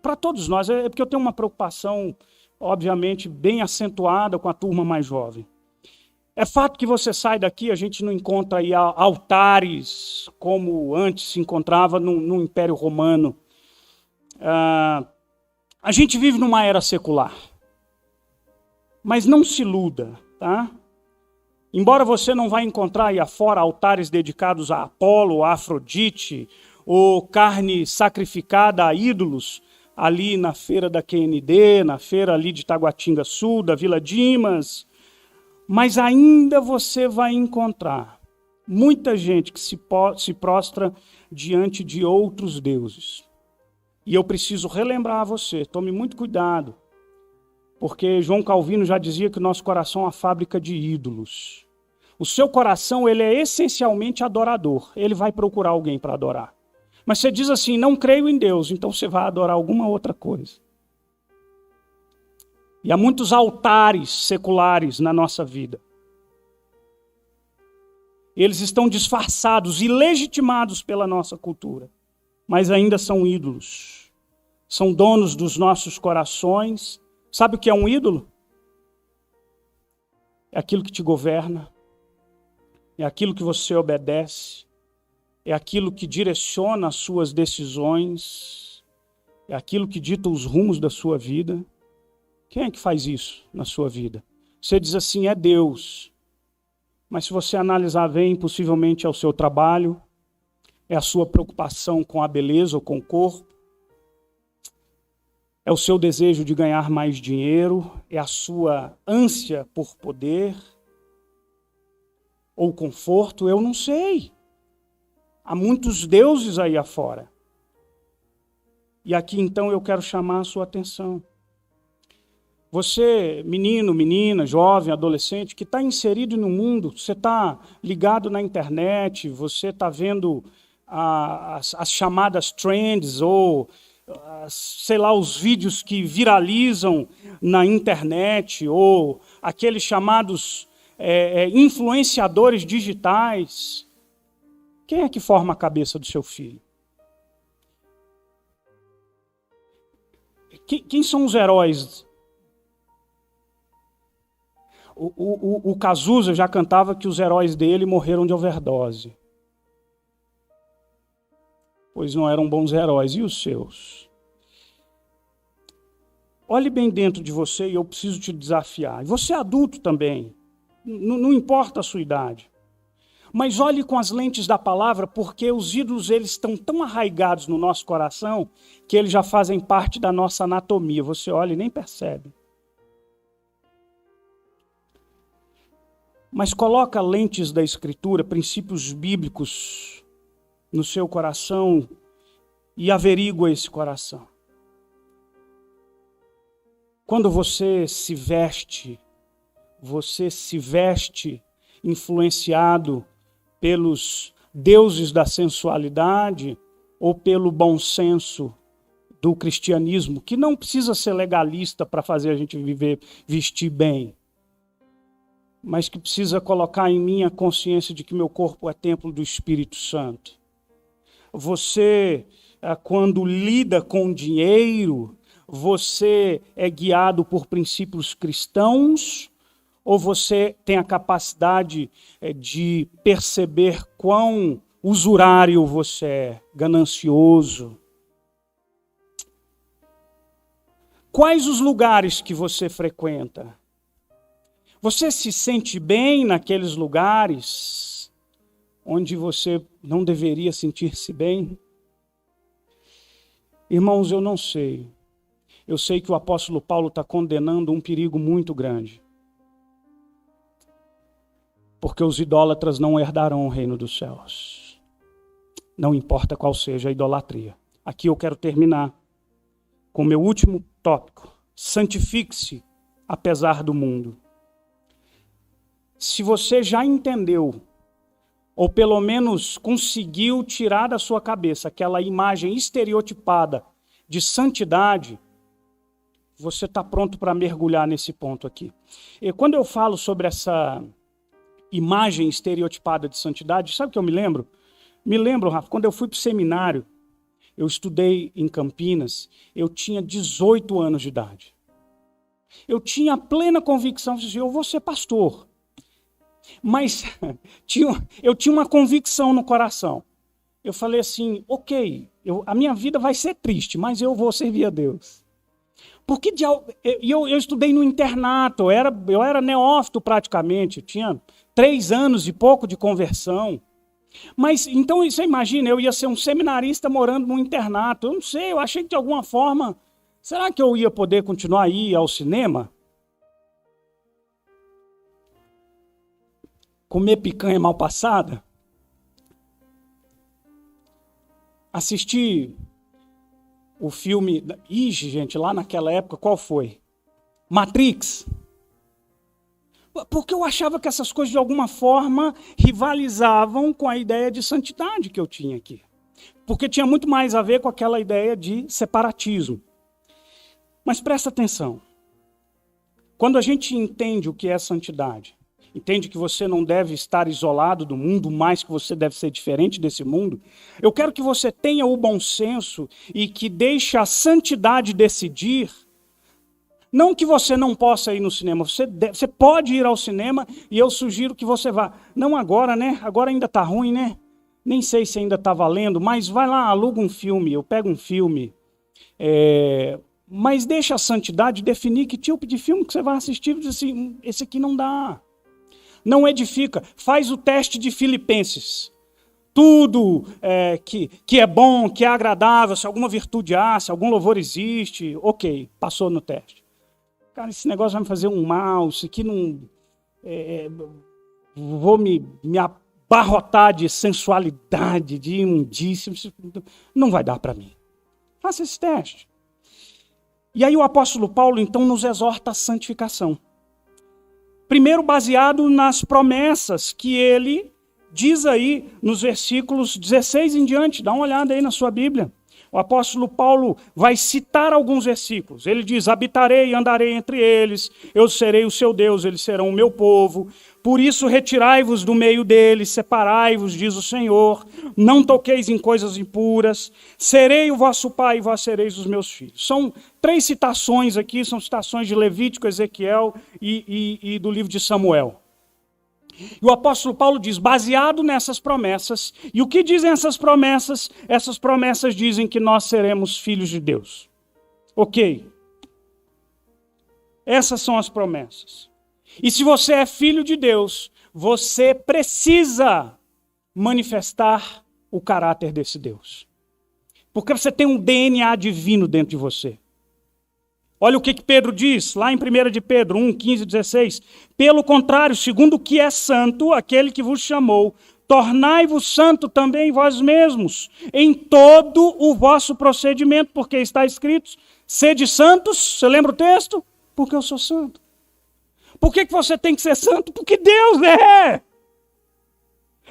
para todos nós, é porque eu tenho uma preocupação, obviamente, bem acentuada com a turma mais jovem. É fato que você sai daqui, a gente não encontra aí altares como antes se encontrava no Império Romano. A gente vive numa era secular. Mas não se iluda, tá? Embora você não vai encontrar aí afora altares dedicados a Apolo, a Afrodite, ou carne sacrificada a ídolos, ali na feira da QND, na feira ali de Taguatinga Sul, da Vila Dimas, mas ainda você vai encontrar muita gente que se prostra diante de outros deuses. E eu preciso relembrar a você, tome muito cuidado, porque João Calvino já dizia que o nosso coração é uma fábrica de ídolos. O seu coração, ele é essencialmente adorador, ele vai procurar alguém para adorar. Mas você diz assim, não creio em Deus, então você vai adorar alguma outra coisa. E há muitos altares seculares na nossa vida. Eles estão disfarçados e legitimados pela nossa cultura, mas ainda são ídolos. São donos dos nossos corações. Sabe o que é um ídolo? É aquilo que te governa, é aquilo que você obedece, é aquilo que direciona as suas decisões, é aquilo que dita os rumos da sua vida. Quem é que faz isso na sua vida? Você diz assim, é Deus. Mas se você analisar bem, possivelmente é o seu trabalho, é a sua preocupação com a beleza ou com o corpo, é o seu desejo de ganhar mais dinheiro, é a sua ânsia por poder ou conforto, eu não sei. Há muitos deuses aí afora. E aqui então eu quero chamar a sua atenção. Você, menino, menina, jovem, adolescente, que está inserido no mundo, você está ligado na internet, você está vendo as chamadas trends ou, sei lá, os vídeos que viralizam na internet ou aqueles chamados influenciadores digitais. Quem é que forma a cabeça do seu filho? Quem são os heróis? O Cazuza já cantava que os heróis dele morreram de overdose. Pois não eram bons heróis. E os seus? Olhe bem dentro de você e eu preciso te desafiar. E você é adulto também. Não importa a sua idade. Mas olhe com as lentes da palavra, porque os ídolos eles estão tão arraigados no nosso coração que eles já fazem parte da nossa anatomia. Você olha e nem percebe. Mas coloca lentes da Escritura, princípios bíblicos no seu coração e averigua esse coração. Quando você se veste influenciado pelos deuses da sensualidade ou pelo bom senso do cristianismo, que não precisa ser legalista para fazer a gente vestir bem, mas que precisa colocar em mim a consciência de que meu corpo é templo do Espírito Santo. Você, quando lida com dinheiro, você é guiado por princípios cristãos ou você tem a capacidade de perceber quão usurário você é, ganancioso? Quais os lugares que você frequenta? Você se sente bem naqueles lugares onde você não deveria sentir-se bem? Irmãos, eu não sei. Eu sei que o apóstolo Paulo está condenando um perigo muito grande. Porque os idólatras não herdarão o reino dos céus. Não importa qual seja a idolatria. Aqui eu quero terminar com o meu último tópico. Santifique-se apesar do mundo. Se você já entendeu, ou pelo menos conseguiu tirar da sua cabeça aquela imagem estereotipada de santidade, você está pronto para mergulhar nesse ponto aqui. E quando eu falo sobre essa imagem estereotipada de santidade, sabe o que eu me lembro? Me lembro, Rafa, quando eu fui para o seminário, eu estudei em Campinas, eu tinha 18 anos de idade. Eu tinha plena convicção de que eu vou ser pastor. Mas eu tinha uma convicção no coração. Eu falei assim, ok, a minha vida vai ser triste, mas eu vou servir a Deus. Porque eu estudei no internato, eu era neófito praticamente, tinha 3 anos e pouco de conversão. Mas então você imagina, eu ia ser um seminarista morando num internato. Eu não sei, eu achei que de alguma forma, será que eu ia poder continuar a ir ao cinema? Comer picanha mal passada? Assistir o filme... Ixi, gente, lá naquela época, qual foi? Matrix. Porque eu achava que essas coisas, de alguma forma, rivalizavam com a ideia de santidade que eu tinha aqui. Porque tinha muito mais a ver com aquela ideia de separatismo. Mas presta atenção. Quando a gente entende o que é santidade, entende que você não deve estar isolado do mundo, mas que você deve ser diferente desse mundo, eu quero que você tenha o bom senso e que deixe a santidade decidir. Não que você não possa ir no cinema, você pode ir ao cinema e eu sugiro que você vá. Não agora, né? Agora ainda está ruim, né? Nem sei se ainda está valendo, mas vai lá, aluga um filme, eu pego um filme. Mas deixa a santidade definir que tipo de filme que você vai assistir. Diz assim, esse aqui não dá. Não edifica. Faz o teste de Filipenses. Tudo que é bom, que é agradável, se alguma virtude há, se algum louvor existe, ok, passou no teste. Cara, esse negócio vai me fazer um mal, isso aqui não... vou me abarrotar de sensualidade, de imundícia, não vai dar para mim. Faça esse teste. E aí o apóstolo Paulo, então, nos exorta à santificação. Primeiro, baseado nas promessas que ele diz aí nos versículos 16 em diante. Dá uma olhada aí na sua Bíblia. O apóstolo Paulo vai citar alguns versículos. Ele diz, habitarei e andarei entre eles, eu serei o seu Deus, eles serão o meu povo. Por isso retirai-vos do meio deles, separai-vos, diz o Senhor, não toqueis em coisas impuras, serei o vosso pai e vós sereis os meus filhos. São 3 citações aqui, são citações de Levítico, Ezequiel e do livro de Samuel. E o apóstolo Paulo diz, baseado nessas promessas, e o que dizem essas promessas? Essas promessas dizem que nós seremos filhos de Deus. Ok. Essas são as promessas. E se você é filho de Deus, você precisa manifestar o caráter desse Deus. Porque você tem um DNA divino dentro de você. Olha o que Pedro diz, lá em 1 de Pedro 1, 15, 16. Pelo contrário, segundo o que é santo, aquele que vos chamou, tornai-vos santo também vós mesmos, em todo o vosso procedimento, porque está escrito, sede santos, você lembra o texto? Porque eu sou santo. Por que você tem que ser santo? Porque Deus é.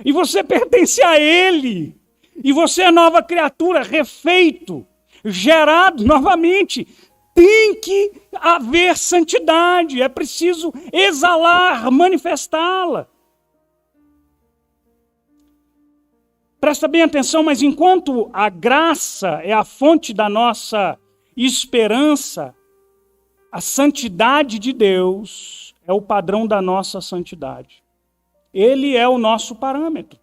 E você pertence a Ele. E você é nova criatura, refeito, gerado novamente. Tem que haver santidade, é preciso exalar, manifestá-la. Presta bem atenção, mas enquanto a graça é a fonte da nossa esperança, a santidade de Deus é o padrão da nossa santidade. Ele é o nosso parâmetro.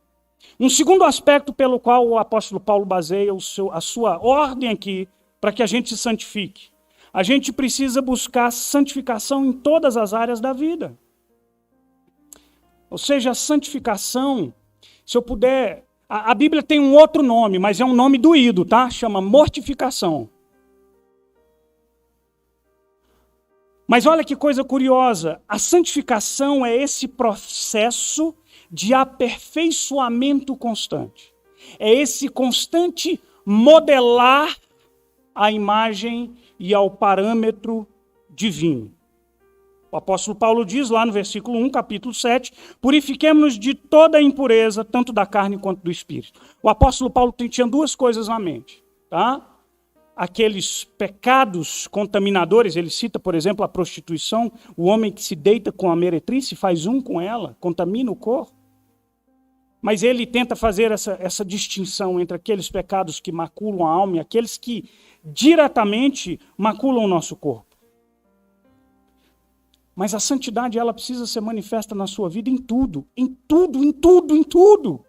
Um segundo aspecto pelo qual o apóstolo Paulo baseia a sua ordem aqui, para que a gente se santifique. A gente precisa buscar santificação em todas as áreas da vida. Ou seja, a santificação, se eu puder... A Bíblia tem um outro nome, mas é um nome doído, tá? Chama mortificação. Mas olha que coisa curiosa. A santificação é esse processo de aperfeiçoamento constante. É esse constante modelar a imagem e ao parâmetro divino. O apóstolo Paulo diz lá no versículo 1, capítulo 7, purifiquemo-nos de toda a impureza, tanto da carne quanto do espírito. O apóstolo Paulo tinha 2 coisas na mente, tá? Aqueles pecados contaminadores, ele cita, por exemplo, a prostituição, o homem que se deita com a meretriz, faz um com ela, contamina o corpo. Mas ele tenta fazer essa distinção entre aqueles pecados que maculam a alma e aqueles que diretamente maculam o nosso corpo. Mas a santidade, ela precisa ser manifesta na sua vida em tudo, em tudo, em tudo, em tudo.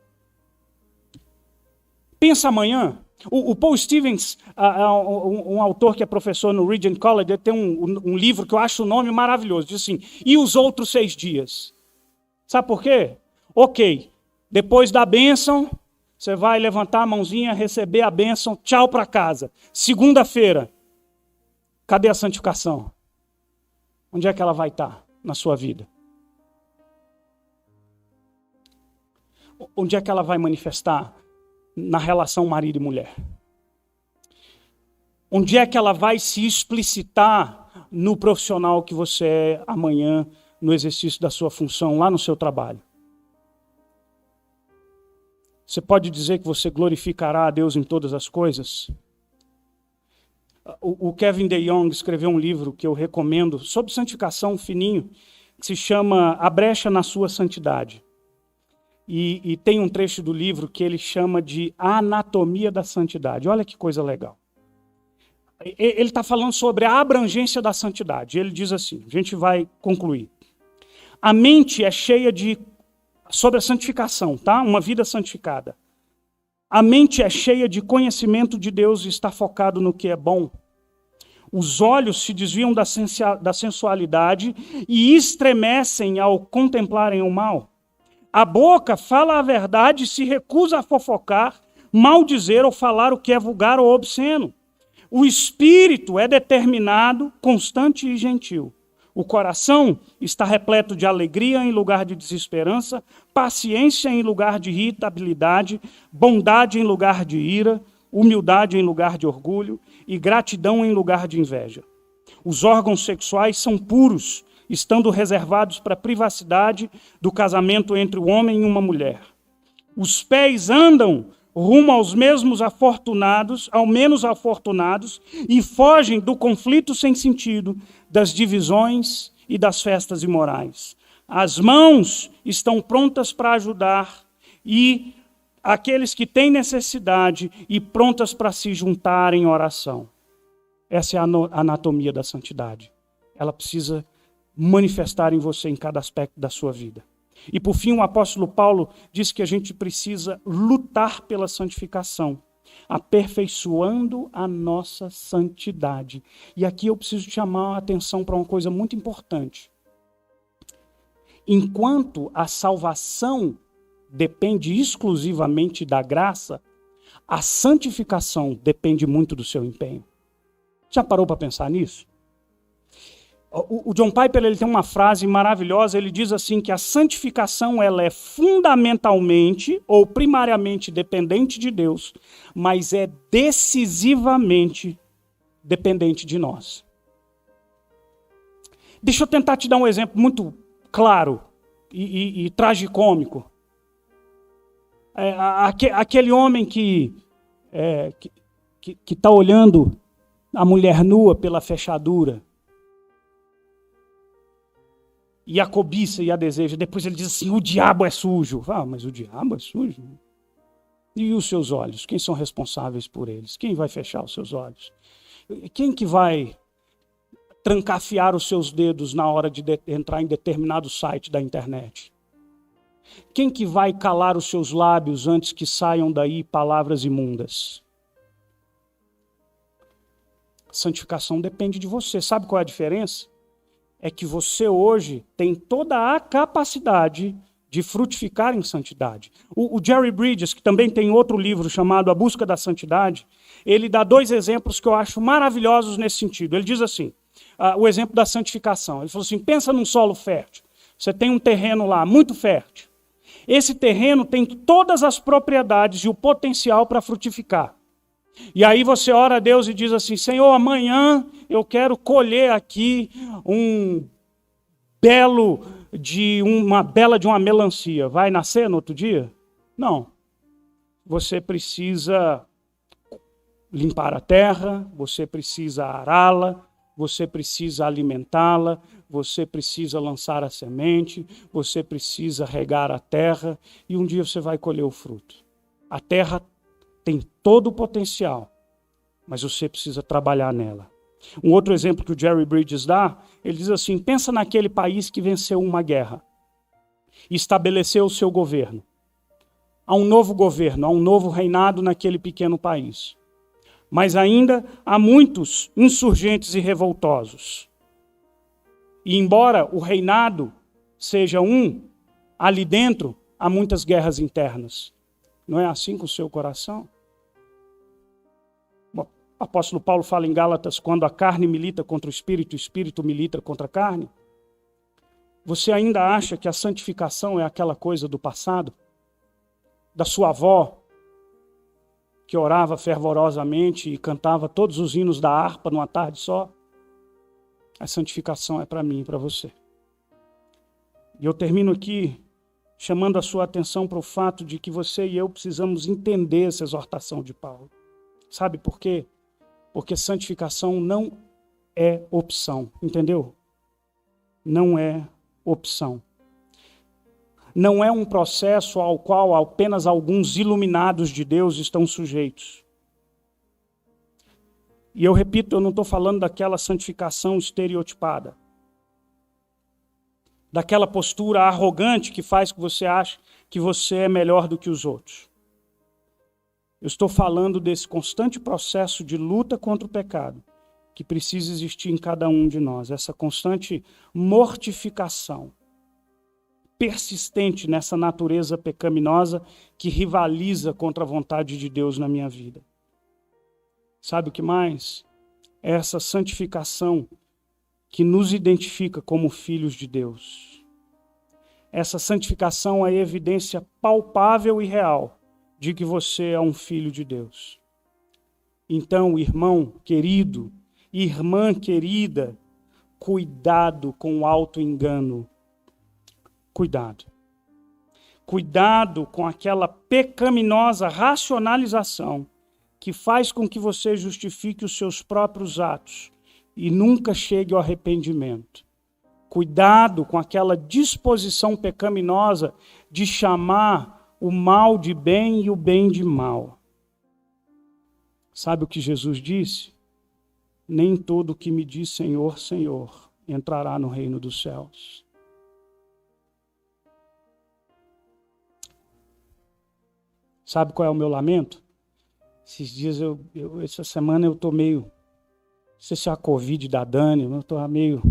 Pensa amanhã, o Paul Stevens, um autor que é professor no Regent College, ele tem um livro que eu acho o nome maravilhoso, diz assim, e os outros 6 dias? Sabe por quê? Ok. Depois da bênção, você vai levantar a mãozinha, receber a bênção, tchau para casa. Segunda-feira, cadê a santificação? Onde é que ela vai estar na sua vida? Onde é que ela vai manifestar na relação marido e mulher? Onde é que ela vai se explicitar no profissional que você é amanhã, no exercício da sua função, lá no seu trabalho? Você pode dizer que você glorificará a Deus em todas as coisas? O Kevin DeYoung escreveu um livro que eu recomendo sobre santificação, fininho, que se chama A Brecha na Sua Santidade. E tem um trecho do livro que ele chama de A Anatomia da Santidade. Olha que coisa legal. Ele está falando sobre a abrangência da santidade. Ele diz assim, a gente vai concluir. A mente é cheia sobre a santificação, tá? Uma vida santificada. A mente é cheia de conhecimento de Deus e está focado no que é bom. Os olhos se desviam da sensualidade e estremecem ao contemplarem o mal. A boca fala a verdade e se recusa a fofocar, maldizer ou falar o que é vulgar ou obsceno. O espírito é determinado, constante e gentil. O coração está repleto de alegria em lugar de desesperança, paciência em lugar de irritabilidade, bondade em lugar de ira, humildade em lugar de orgulho e gratidão em lugar de inveja. Os órgãos sexuais são puros, estando reservados para a privacidade do casamento entre o homem e uma mulher. Os pés andam rumo aos menos afortunados, e fogem do conflito sem sentido, das divisões e das festas imorais. As mãos estão prontas para ajudar e aqueles que têm necessidade e prontas para se juntar em oração. Essa é a anatomia da santidade. Ela precisa manifestar em você em cada aspecto da sua vida. E por fim, o apóstolo Paulo diz que a gente precisa lutar pela santificação, aperfeiçoando a nossa santidade. E aqui eu preciso chamar a atenção para uma coisa muito importante. Enquanto a salvação depende exclusivamente da graça, a santificação depende muito do seu empenho. Já parou para pensar nisso? O John Piper ele tem uma frase maravilhosa, ele diz assim que a santificação ela é fundamentalmente ou primariamente dependente de Deus, mas é decisivamente dependente de nós. Deixa eu tentar te dar um exemplo muito claro e tragicômico. Aquele homem que está olhando a mulher nua pela fechadura, e a cobiça e a deseja, depois ele diz assim, o diabo é sujo. Mas o diabo é sujo? E os seus olhos? Quem são responsáveis por eles? Quem vai fechar os seus olhos? Quem que vai trancafiar os seus dedos na hora de entrar em determinado site da internet? Quem que vai calar os seus lábios antes que saiam daí palavras imundas? Santificação depende de você. Sabe qual é a diferença? É que você hoje tem toda a capacidade de frutificar em santidade. O Jerry Bridges, que também tem outro livro chamado A Busca da Santidade, ele dá 2 exemplos que eu acho maravilhosos nesse sentido. Ele diz assim, o exemplo da santificação. Ele falou assim, pensa num solo fértil. Você tem um terreno lá muito fértil. Esse terreno tem todas as propriedades e o potencial para frutificar. E aí você ora a Deus e diz assim, Senhor, amanhã eu quero colher aqui uma bela de uma melancia. Vai nascer no outro dia? Não. Você precisa limpar a terra, você precisa ará-la, você precisa alimentá-la, você precisa lançar a semente, você precisa regar a terra e um dia você vai colher o fruto. A terra tem todo o potencial, mas você precisa trabalhar nela. Um outro exemplo que o Jerry Bridges dá, ele diz assim, pensa naquele país que venceu uma guerra e estabeleceu o seu governo. Há um novo governo, há um novo reinado naquele pequeno país. Mas ainda há muitos insurgentes e revoltosos. E embora o reinado seja ali dentro há muitas guerras internas. Não é assim com o seu coração? O apóstolo Paulo fala em Gálatas, quando a carne milita contra o espírito milita contra a carne. Você ainda acha que a santificação é aquela coisa do passado? Da sua avó, que orava fervorosamente e cantava todos os hinos da harpa numa tarde só. A santificação é para mim e para você. E eu termino aqui chamando a sua atenção para o fato de que você e eu precisamos entender essa exortação de Paulo. Sabe por quê? Porque santificação não é opção, entendeu? Não é opção. Não é um processo ao qual apenas alguns iluminados de Deus estão sujeitos. E eu repito, eu não estou falando daquela santificação estereotipada. Daquela postura arrogante que faz que você ache que você é melhor do que os outros. Eu estou falando desse constante processo de luta contra o pecado que precisa existir em cada um de nós. Essa constante mortificação persistente nessa natureza pecaminosa que rivaliza contra a vontade de Deus na minha vida. Sabe o que mais? É essa santificação que nos identifica como filhos de Deus. Essa santificação é a evidência palpável e real de que você é um filho de Deus. Então, irmão querido, irmã querida, cuidado com o auto-engano. Cuidado. Cuidado com aquela pecaminosa racionalização que faz com que você justifique os seus próprios atos e nunca chegue ao arrependimento. Cuidado com aquela disposição pecaminosa de chamar o mal de bem e o bem de mal. Sabe o que Jesus disse? Nem todo que me diz Senhor, Senhor, entrará no reino dos céus. Sabe qual é o meu lamento? Esses dias, essa semana eu estou meio, não sei se é a Covid da Dani, eu estou meio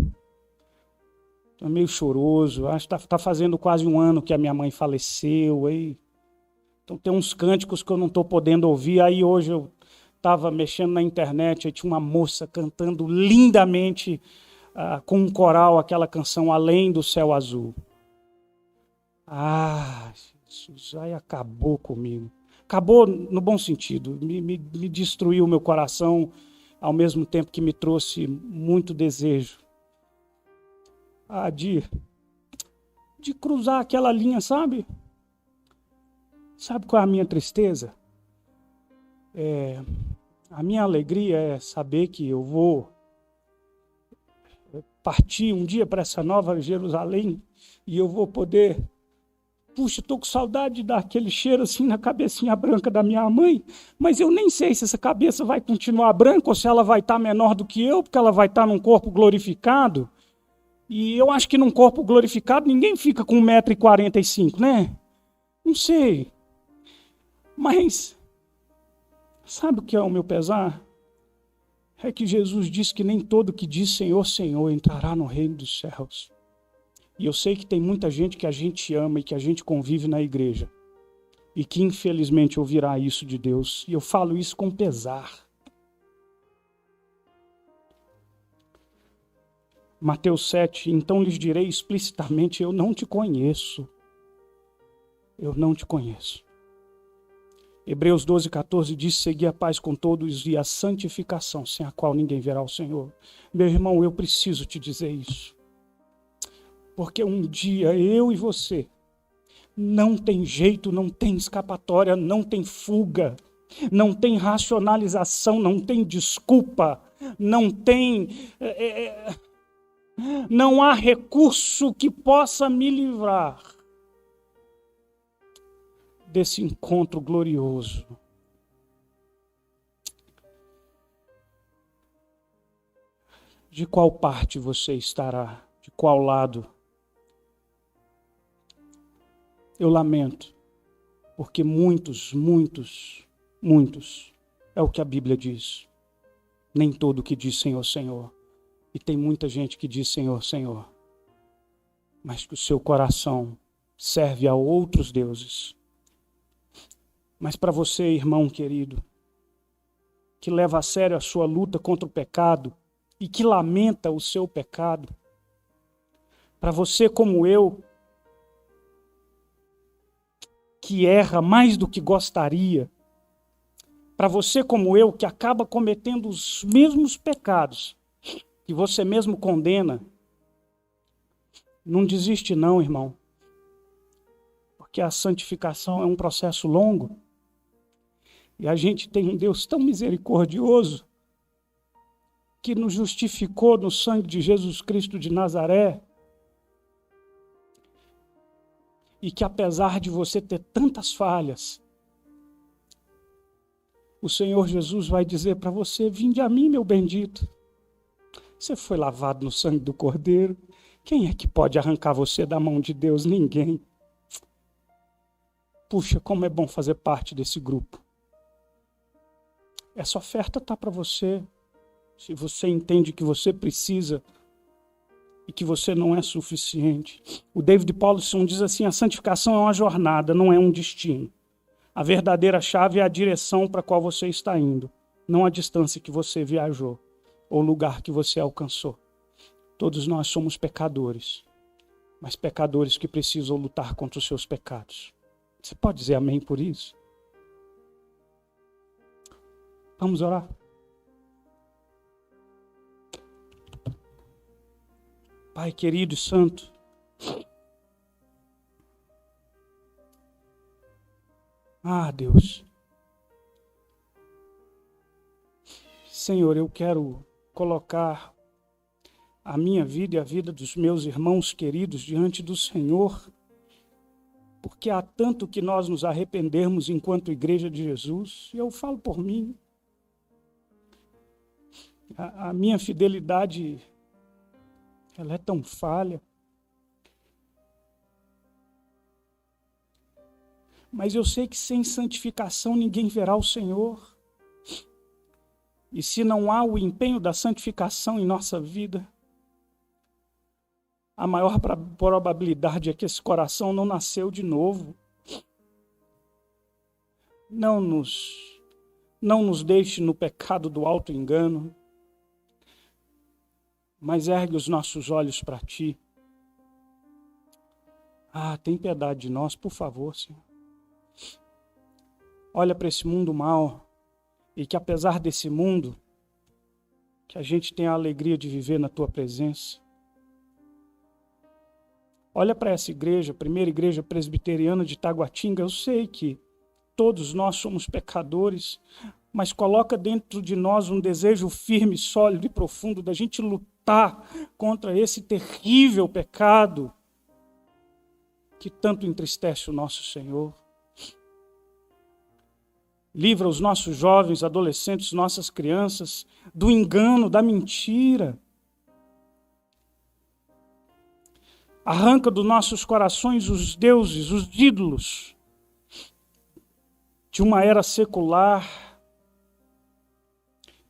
choroso. Acho que está fazendo quase um ano que a minha mãe faleceu. Aí. Então tem uns cânticos que eu não estou podendo ouvir. Aí hoje eu estava mexendo na internet, aí tinha uma moça cantando lindamente com um coral aquela canção Além do Céu Azul. Ah, Jesus, aí acabou comigo. Acabou no bom sentido, me destruiu o meu coração, ao mesmo tempo que me trouxe muito desejo. De cruzar aquela linha, sabe? Sabe qual é a minha tristeza? A minha alegria é saber que eu vou partir um dia para essa nova Jerusalém e eu vou poder... Puxa, estou com saudade de dar aquele cheiro assim na cabecinha branca da minha mãe, mas eu nem sei se essa cabeça vai continuar branca ou se ela vai estar menor do que eu, porque ela vai estar num corpo glorificado. E eu acho que num corpo glorificado ninguém fica com 1,45 m, né? Não sei. Mas, sabe o que é o meu pesar? É que Jesus disse que nem todo que diz Senhor, Senhor entrará no reino dos céus. E eu sei que tem muita gente que a gente ama e que a gente convive na igreja. E que infelizmente ouvirá isso de Deus. E eu falo isso com pesar. Mateus 7, então lhes direi explicitamente, eu não te conheço. Eu não te conheço. Hebreus 12, 14 diz, segui a paz com todos e a santificação, sem a qual ninguém verá o Senhor. Meu irmão, eu preciso te dizer isso. Porque um dia eu e você não tem jeito, não tem escapatória, não tem fuga, não tem racionalização, não tem desculpa, não há recurso que possa me livrar desse encontro glorioso. De qual parte você estará? De qual lado? Eu lamento, porque muitos, é o que a Bíblia diz. Nem todo que diz Senhor, Senhor. E tem muita gente que diz Senhor, Senhor. Mas que o seu coração serve a outros deuses. Mas para você, irmão querido, que leva a sério a sua luta contra o pecado e que lamenta o seu pecado, para você como eu, que erra mais do que gostaria, para você como eu, que acaba cometendo os mesmos pecados que você mesmo condena, não desiste não, irmão. Porque a santificação é um processo longo. E a gente tem um Deus tão misericordioso que nos justificou no sangue de Jesus Cristo de Nazaré. E que apesar de você ter tantas falhas, o Senhor Jesus vai dizer para você: vinde a mim, meu bendito. Você foi lavado no sangue do Cordeiro. Quem é que pode arrancar você da mão de Deus? Ninguém. Puxa, como é bom fazer parte desse grupo. Essa oferta está para você. Se você entende que você precisa e que você não é suficiente. O David Powlison diz assim: a santificação é uma jornada, não é um destino. A verdadeira chave é a direção para a qual você está indo, não a distância que você viajou ou o lugar que você alcançou. Todos nós somos pecadores, mas pecadores que precisam lutar contra os seus pecados. Você pode dizer amém por isso? Vamos orar? Pai querido e santo, Deus, Senhor, eu quero colocar a minha vida e a vida dos meus irmãos queridos diante do Senhor, porque há tanto que nós nos arrependermos enquanto Igreja de Jesus, e eu falo por mim. A minha fidelidade, ela é tão falha. Mas eu sei que sem santificação ninguém verá o Senhor. E se não há o empenho da santificação em nossa vida, a maior probabilidade é que esse coração não nasceu de novo. Não nos deixe no pecado do auto-engano, mas ergue os nossos olhos para Ti. Tem piedade de nós, por favor, Senhor. Olha para esse mundo mau, e que apesar desse mundo, que a gente tenha a alegria de viver na Tua presença. Olha para essa igreja, primeira igreja presbiteriana de Taguatinga. Eu sei que todos nós somos pecadores, mas coloca dentro de nós um desejo firme, sólido e profundo da gente lutar contra esse terrível pecado que tanto entristece o nosso Senhor. Livra os nossos jovens, adolescentes, nossas crianças do engano, da mentira. Arranca dos nossos corações os deuses, os ídolos de uma era secular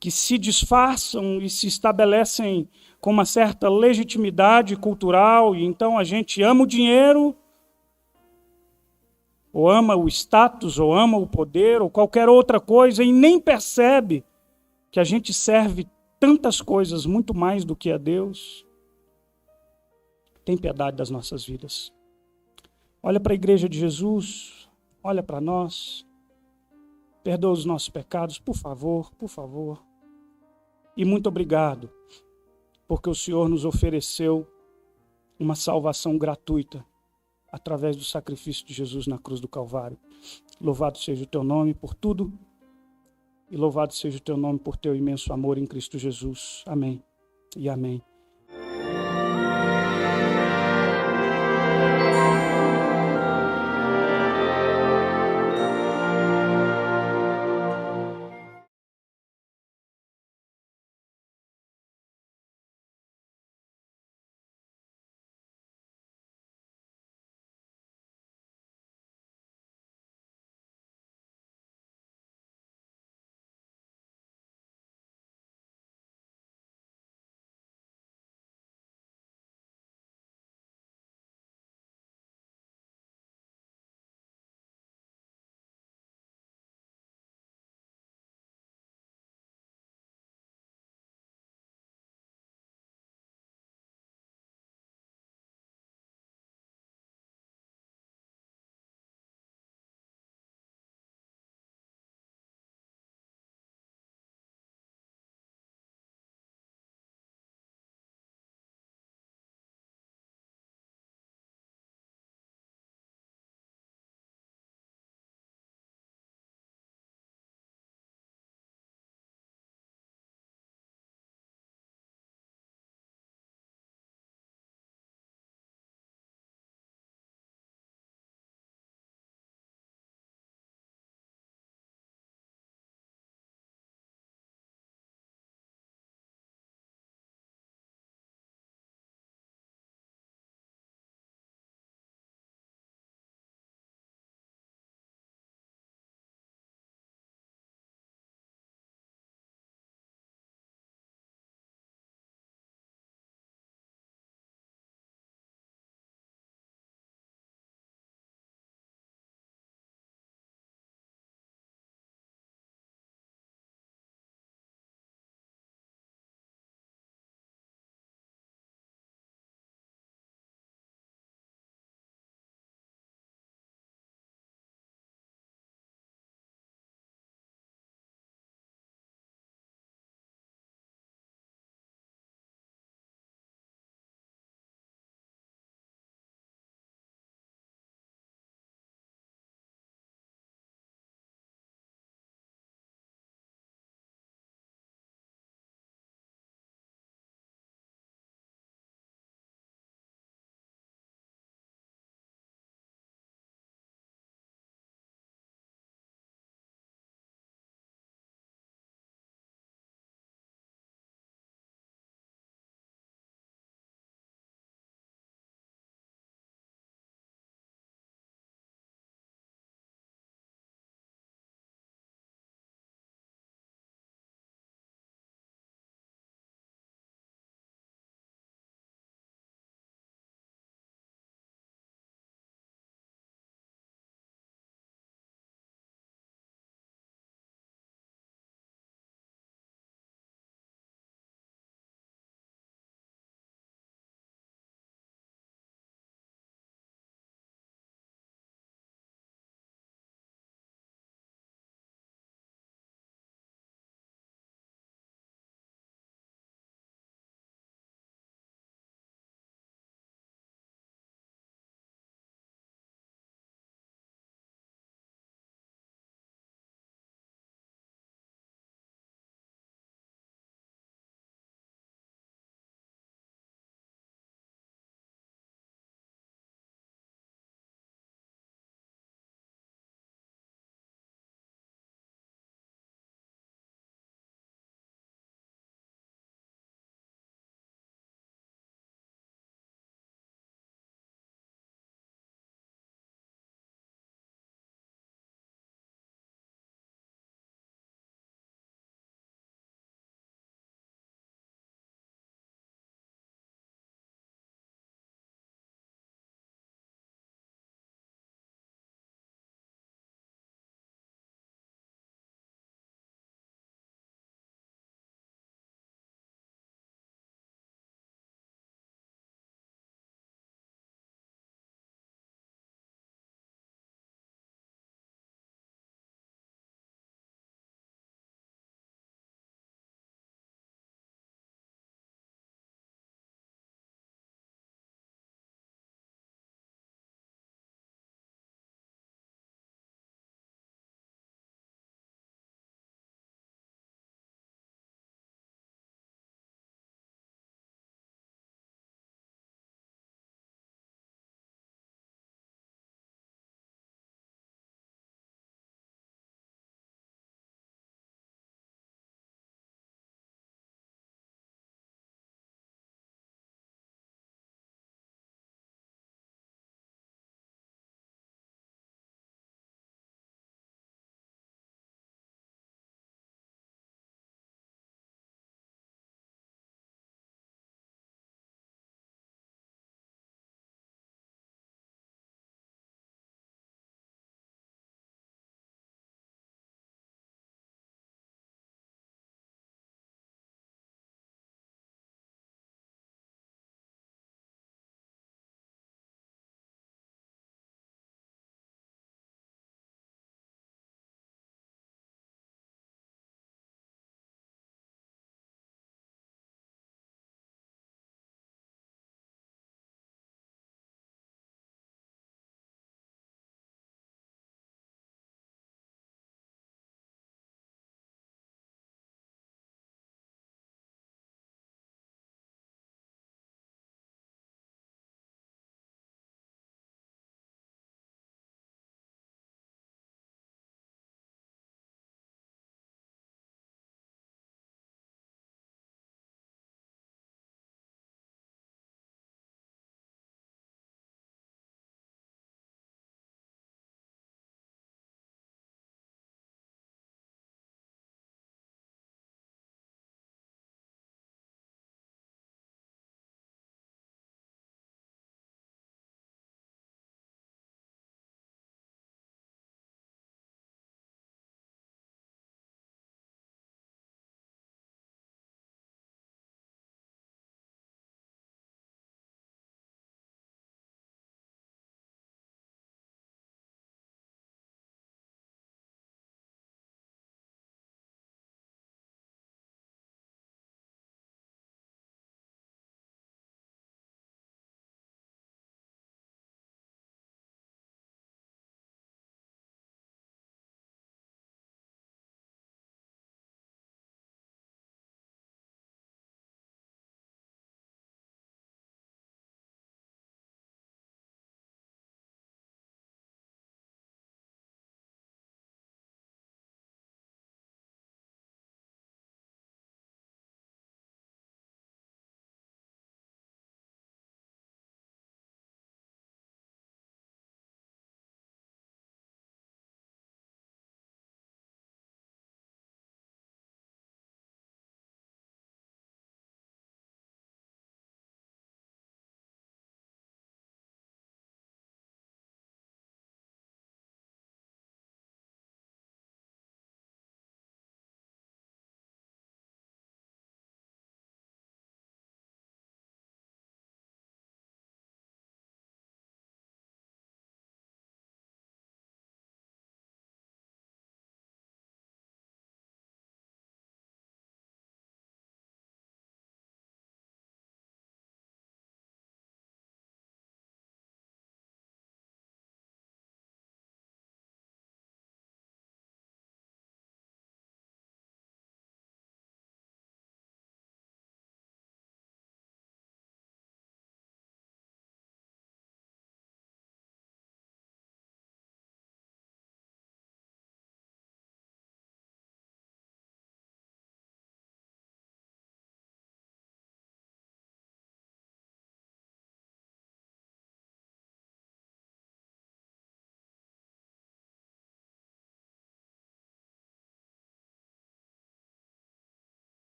que se disfarçam e se estabelecem com uma certa legitimidade cultural, e então a gente ama o dinheiro, ou ama o status, ou ama o poder, ou qualquer outra coisa, e nem percebe que a gente serve tantas coisas muito mais do que a Deus. Tem piedade das nossas vidas. Olha para a igreja de Jesus, olha para nós, perdoa os nossos pecados, por favor, por favor. E muito obrigado, porque o Senhor nos ofereceu uma salvação gratuita através do sacrifício de Jesus na cruz do Calvário. Louvado seja o Teu nome por tudo, e louvado seja o Teu nome por Teu imenso amor em Cristo Jesus. Amém e amém.